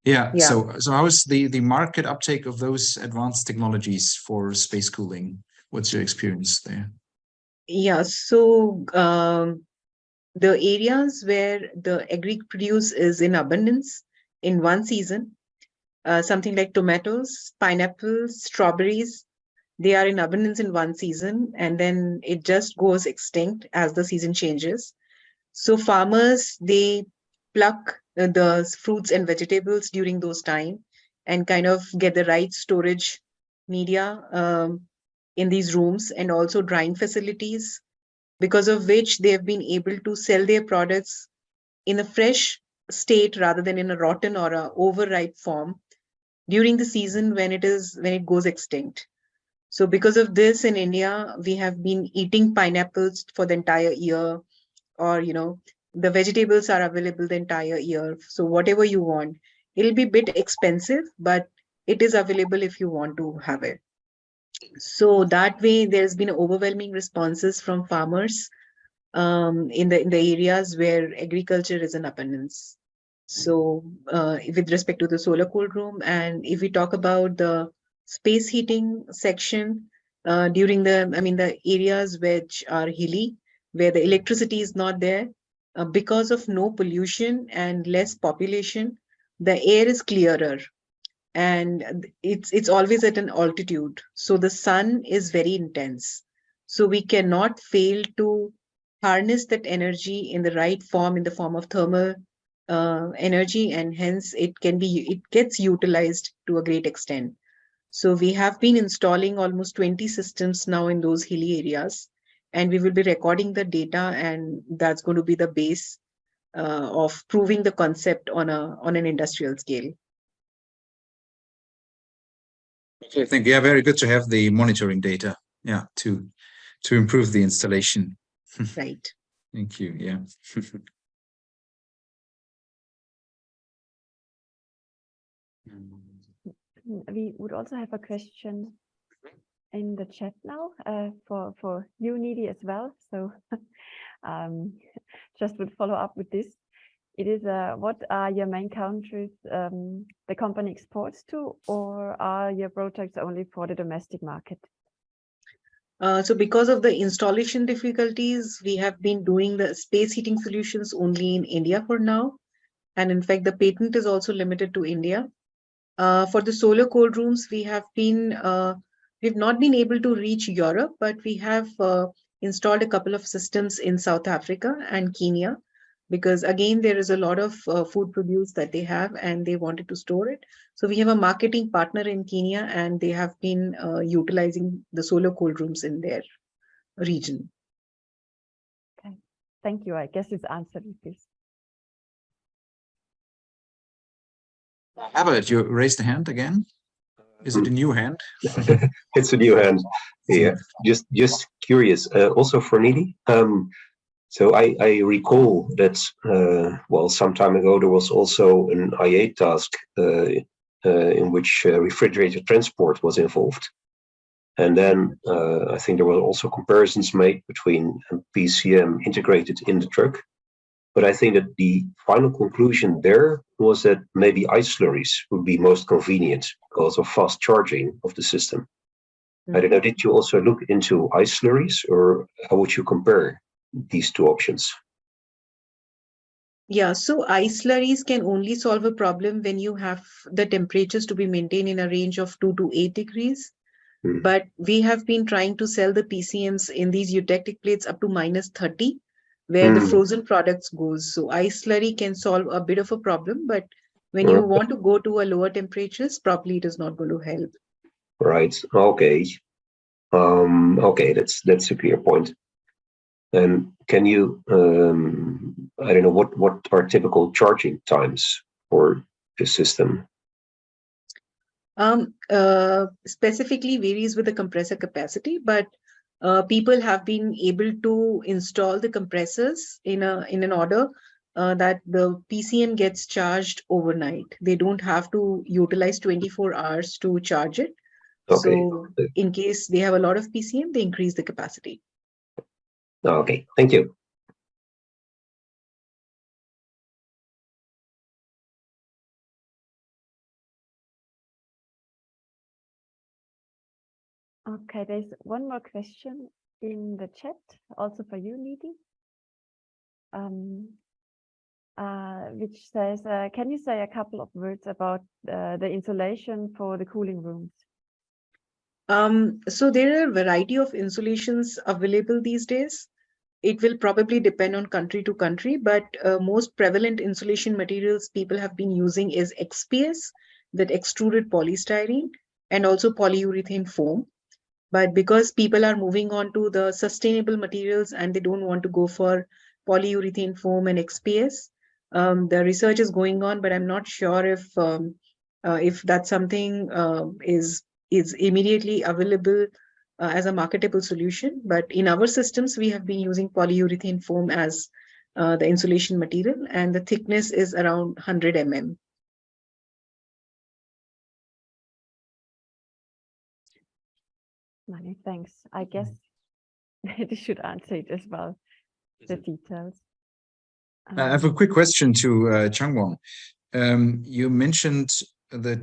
Yeah. So how is the market uptake of those advanced technologies for space cooling? What's your experience there? Yeah, so the areas where the agri produce is in abundance in one season, something like tomatoes, pineapples, strawberries, they are in abundance in one season, and then it just goes extinct as the season changes. So farmers, they pluck the fruits and vegetables during those time and kind of get the right storage media in these rooms, and also drying facilities, because of which they have been able to sell their products in a fresh state rather than in a rotten or a overripe form during the season when it goes extinct. So because of this, in India, we have been eating pineapples for the entire year, or the vegetables are available the entire year. So whatever you want, it'll be a bit expensive, but it is available if you want to have it. So that way, there's been overwhelming responses from farmers in the areas where agriculture is in abundance. So with respect to the solar cooled room, and if we talk about the space heating section, during the areas which are hilly, where the electricity is not there, because of no pollution and less population, the air is clearer, and it's always at an altitude. So the sun is very intense. So we cannot fail to harness that energy in the right form, in the form of thermal energy, and hence it gets utilized to a great extent. So we have been installing almost 20 systems now in those hilly areas, and we will be recording the data, and that's going to be the base of proving the concept on an industrial scale. Okay, thank you. Yeah, very good to have the monitoring data. Yeah, to improve the installation. Right. Thank you. Yeah. We would also have a question. in the chat now for you, Nidhi, as well. So just would follow up with this. It is what are your main countries the company exports to, or are your projects only for the domestic market? So because of the installation difficulties, we have been doing the space heating solutions only in India for now. And in fact, the patent is also limited to India. For the solar cold rooms, we've not been able to reach Europe, but we have installed a couple of systems in South Africa and Kenya, because again, there is a lot of food produce that they have and they wanted to store it. So we have a marketing partner in Kenya and they have been utilizing the solar cold rooms in their region. Okay, thank you. I guess it's answered with this. Albert, you raised the hand again. Is it a new hand? It's a new hand. Yeah, just curious. Also for Nidhi. So I recall that well, some time ago there was also an IA task in which refrigerator transport was involved, and then I think there were also comparisons made between PCM integrated in the truck. But I think that the final conclusion there was that maybe ice slurries would be most convenient because of fast charging of the system. I don't know, did you also look into ice slurries, or how would you compare these two options? Yeah, so ice slurries can only solve a problem when you have the temperatures to be maintained in a range of 2 to 8 degrees. But we have been trying to sell the PCMs in these eutectic plates up to -30, where the frozen products goes. So ice slurry can solve a bit of a problem, but when you want to go to a lower temperatures, probably it is not going to help. Right. Okay. Okay, that's a clear point. And can you, I don't know, what are typical charging times for this system? Specifically varies with the compressor capacity, but people have been able to install the compressors in an order that the PCM gets charged overnight. They don't have to utilize 24 hours to charge it. Okay. So in case they have a lot of PCM, they increase the capacity. Okay, thank you. Okay, there's one more question in the chat, also for you, Nidhi, which says, can you say a couple of words about the insulation for the cooling rooms? So there are a variety of insulations available these days. It will probably depend on country to country, but most prevalent insulation materials people have been using is XPS, that extruded polystyrene, and also polyurethane foam. But because people are moving on to the sustainable materials and they don't want to go for polyurethane foam and XPS, the research is going on, but I'm not sure if that's something is immediately available as a marketable solution. But in our systems, we have been using polyurethane foam as the insulation material, and the thickness is around 100 mm. Many thanks. I guess this should answer it as well, the details. I have a quick question to Changwon. You mentioned the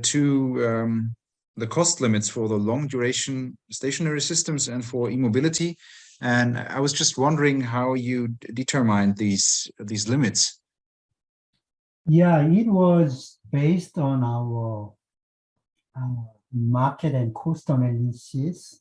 the cost limits for the long duration stationary systems and for e-mobility, and I was just wondering how you determined these limits. Yeah, it was based on our market and cost analysis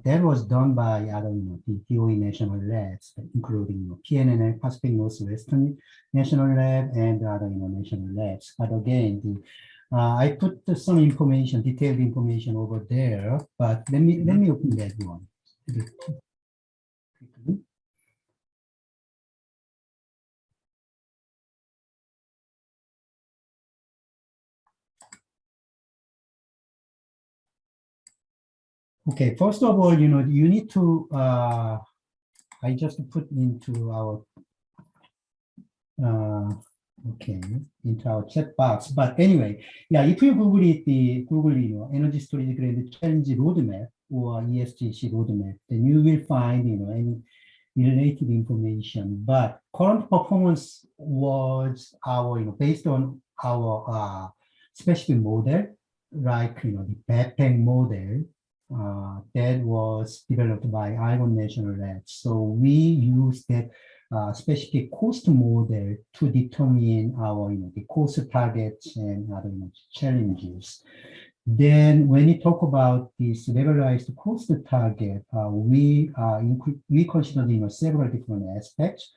that was done by the DOE national labs, including PNNL, Pacific Northwestern National Lab, and other national labs. But again, I put some information, detailed information over there. But let me open that one. Okay, first of all, you need to, I just put into our, into our chat box. But anyway, yeah, if you Google it, Google, energy storage grid challenge roadmap, or ESGC roadmap, then you will find, any related information. But current performance was our, based on our specific model, like, the BEPENG model that was developed by Iowa National Lab. So we use that specific cost model to determine our, the cost targets and other challenges. Then when you talk about this levelized cost target, we consider, several different aspects.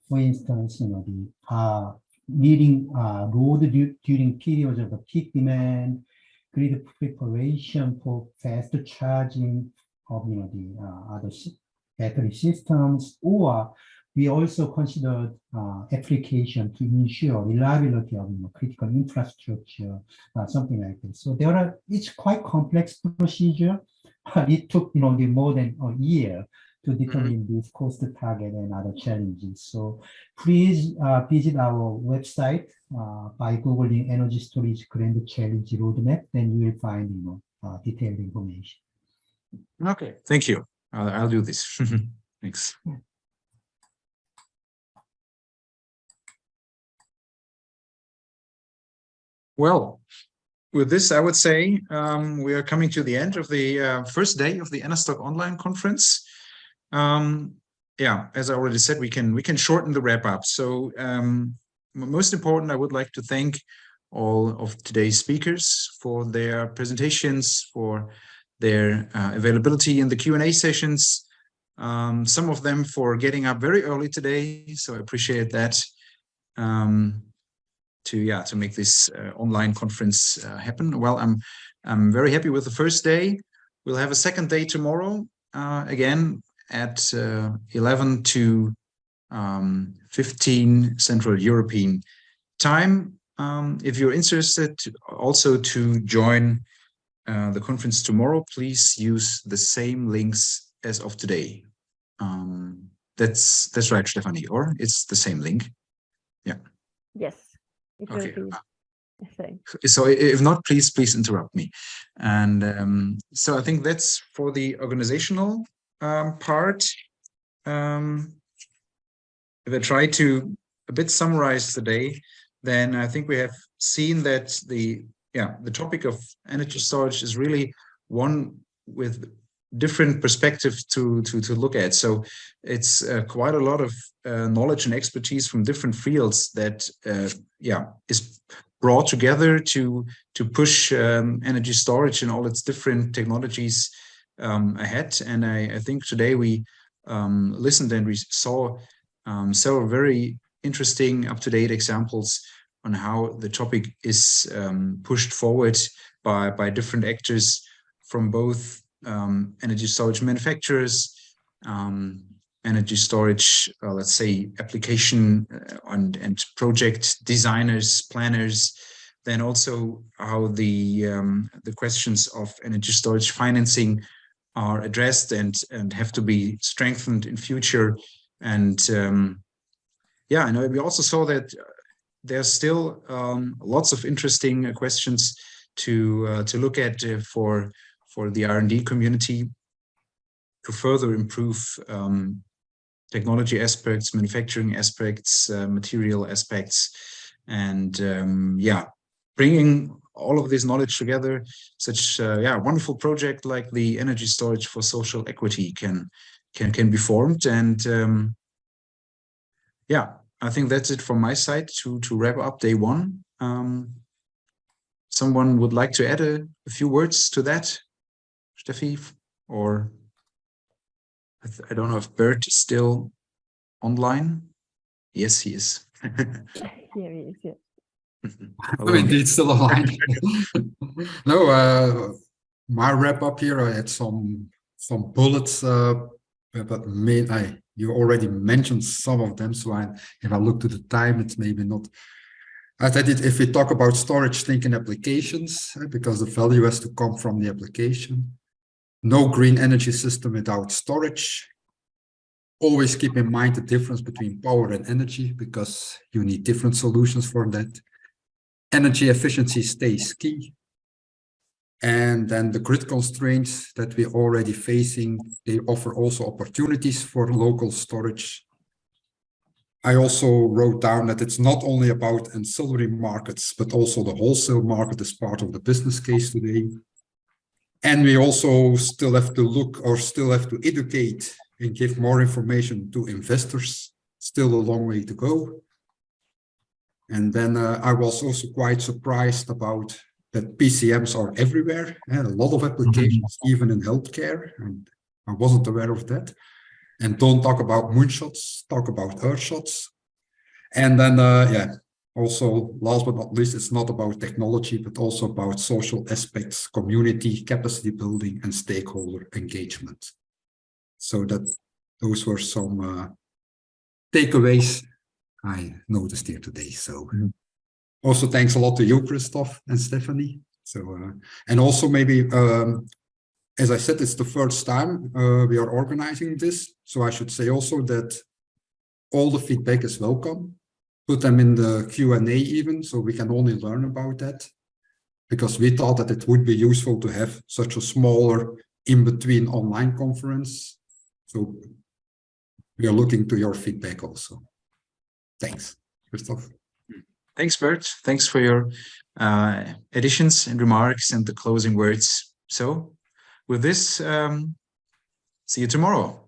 For instance, the meeting load during periods of the peak demand, grid preparation for fast charging of, the other battery systems, or we also considered application to ensure reliability of, critical infrastructure, something like this. So it's quite complex procedure. It took, more than a year to determine this cost target and other challenges. So please visit our website by Googling Energy Storage Grand Challenge Roadmap, then you will find, detailed information. Okay, thank you. I'll do this. Thanks. Well, with this, I would say we are coming to the end of the first day of the Enerstock online conference. Yeah, as I already said, we can shorten the wrap up. So most important, I would like to thank all of today's speakers for their presentations, for their availability in the Q&A sessions. Some of them for getting up very early today, so I appreciate that. To make this online conference happen. Well, I'm very happy with the first day. We'll have a second day tomorrow, again at 11 to 15 Central European time. If you're interested also to join the conference tomorrow, please use the same links as of today. That's right, Stephanie, or it's the same link? Yeah. Yes. It will Okay. be the same. So if not, please interrupt me. And so I think that's for the organizational part. If I try to a bit summarize today, then I think we have seen that the topic of energy storage is really one with different perspectives to look at. So it's quite a lot of knowledge and expertise from different fields that is brought together to push energy storage and all its different technologies ahead. And I think today we listened and we saw several very interesting up-to-date examples on how the topic is pushed forward by different actors from both energy storage manufacturers, energy storage, let's say, application and project designers, planners, then also how the questions of energy storage financing are addressed and have to be strengthened in future. And I know we also saw that there's still lots of interesting questions to look at for the R&D community to further improve technology aspects, manufacturing aspects, material aspects, and bringing all of this knowledge together. Such a wonderful project like the energy storage for social equity can be formed. And I think that's it from my side to wrap up day one. Someone would like to add a few words to that? Steffi, or I don't know if Bert is still online. Yes, he is. Here he is, yes. Oh, indeed, still online. No, my wrap up here, I had some bullets, but you already mentioned some of them. So if I look to the time, it's maybe not. I said it, if we talk about storage, thinking applications, because the value has to come from the application. No green energy system without storage. Always keep in mind the difference between power and energy, because you need different solutions for that. Energy efficiency stays key. And then the grid constraints that we're already facing, they offer also opportunities for local storage. I also wrote down that it's not only about ancillary markets, but also the wholesale market is part of the business case today. And we also still have to look or still have to educate and give more information to investors. Still a long way to go. And then I was also quite surprised about that PCMs are everywhere, and a lot of applications, even in healthcare. And I wasn't aware of that. And don't talk about moonshots, talk about earthshots. And then, yeah, also last but not least, it's not about technology, but also about social aspects, community, capacity building, and stakeholder engagement. So that those were some takeaways I noticed here today. So also thanks a lot to you, Christoph and Stephanie. So, and also maybe, as I said, it's the first time we are organizing this. So I should say also that all the feedback is welcome. Put them in the Q&A even, so we can only learn about that. Because we thought that it would be useful to have such a smaller in-between online conference. So we are looking to your feedback also. Thanks, Christoph. Thanks, Bert. Thanks for your additions and remarks and the closing words. So with this, see you tomorrow.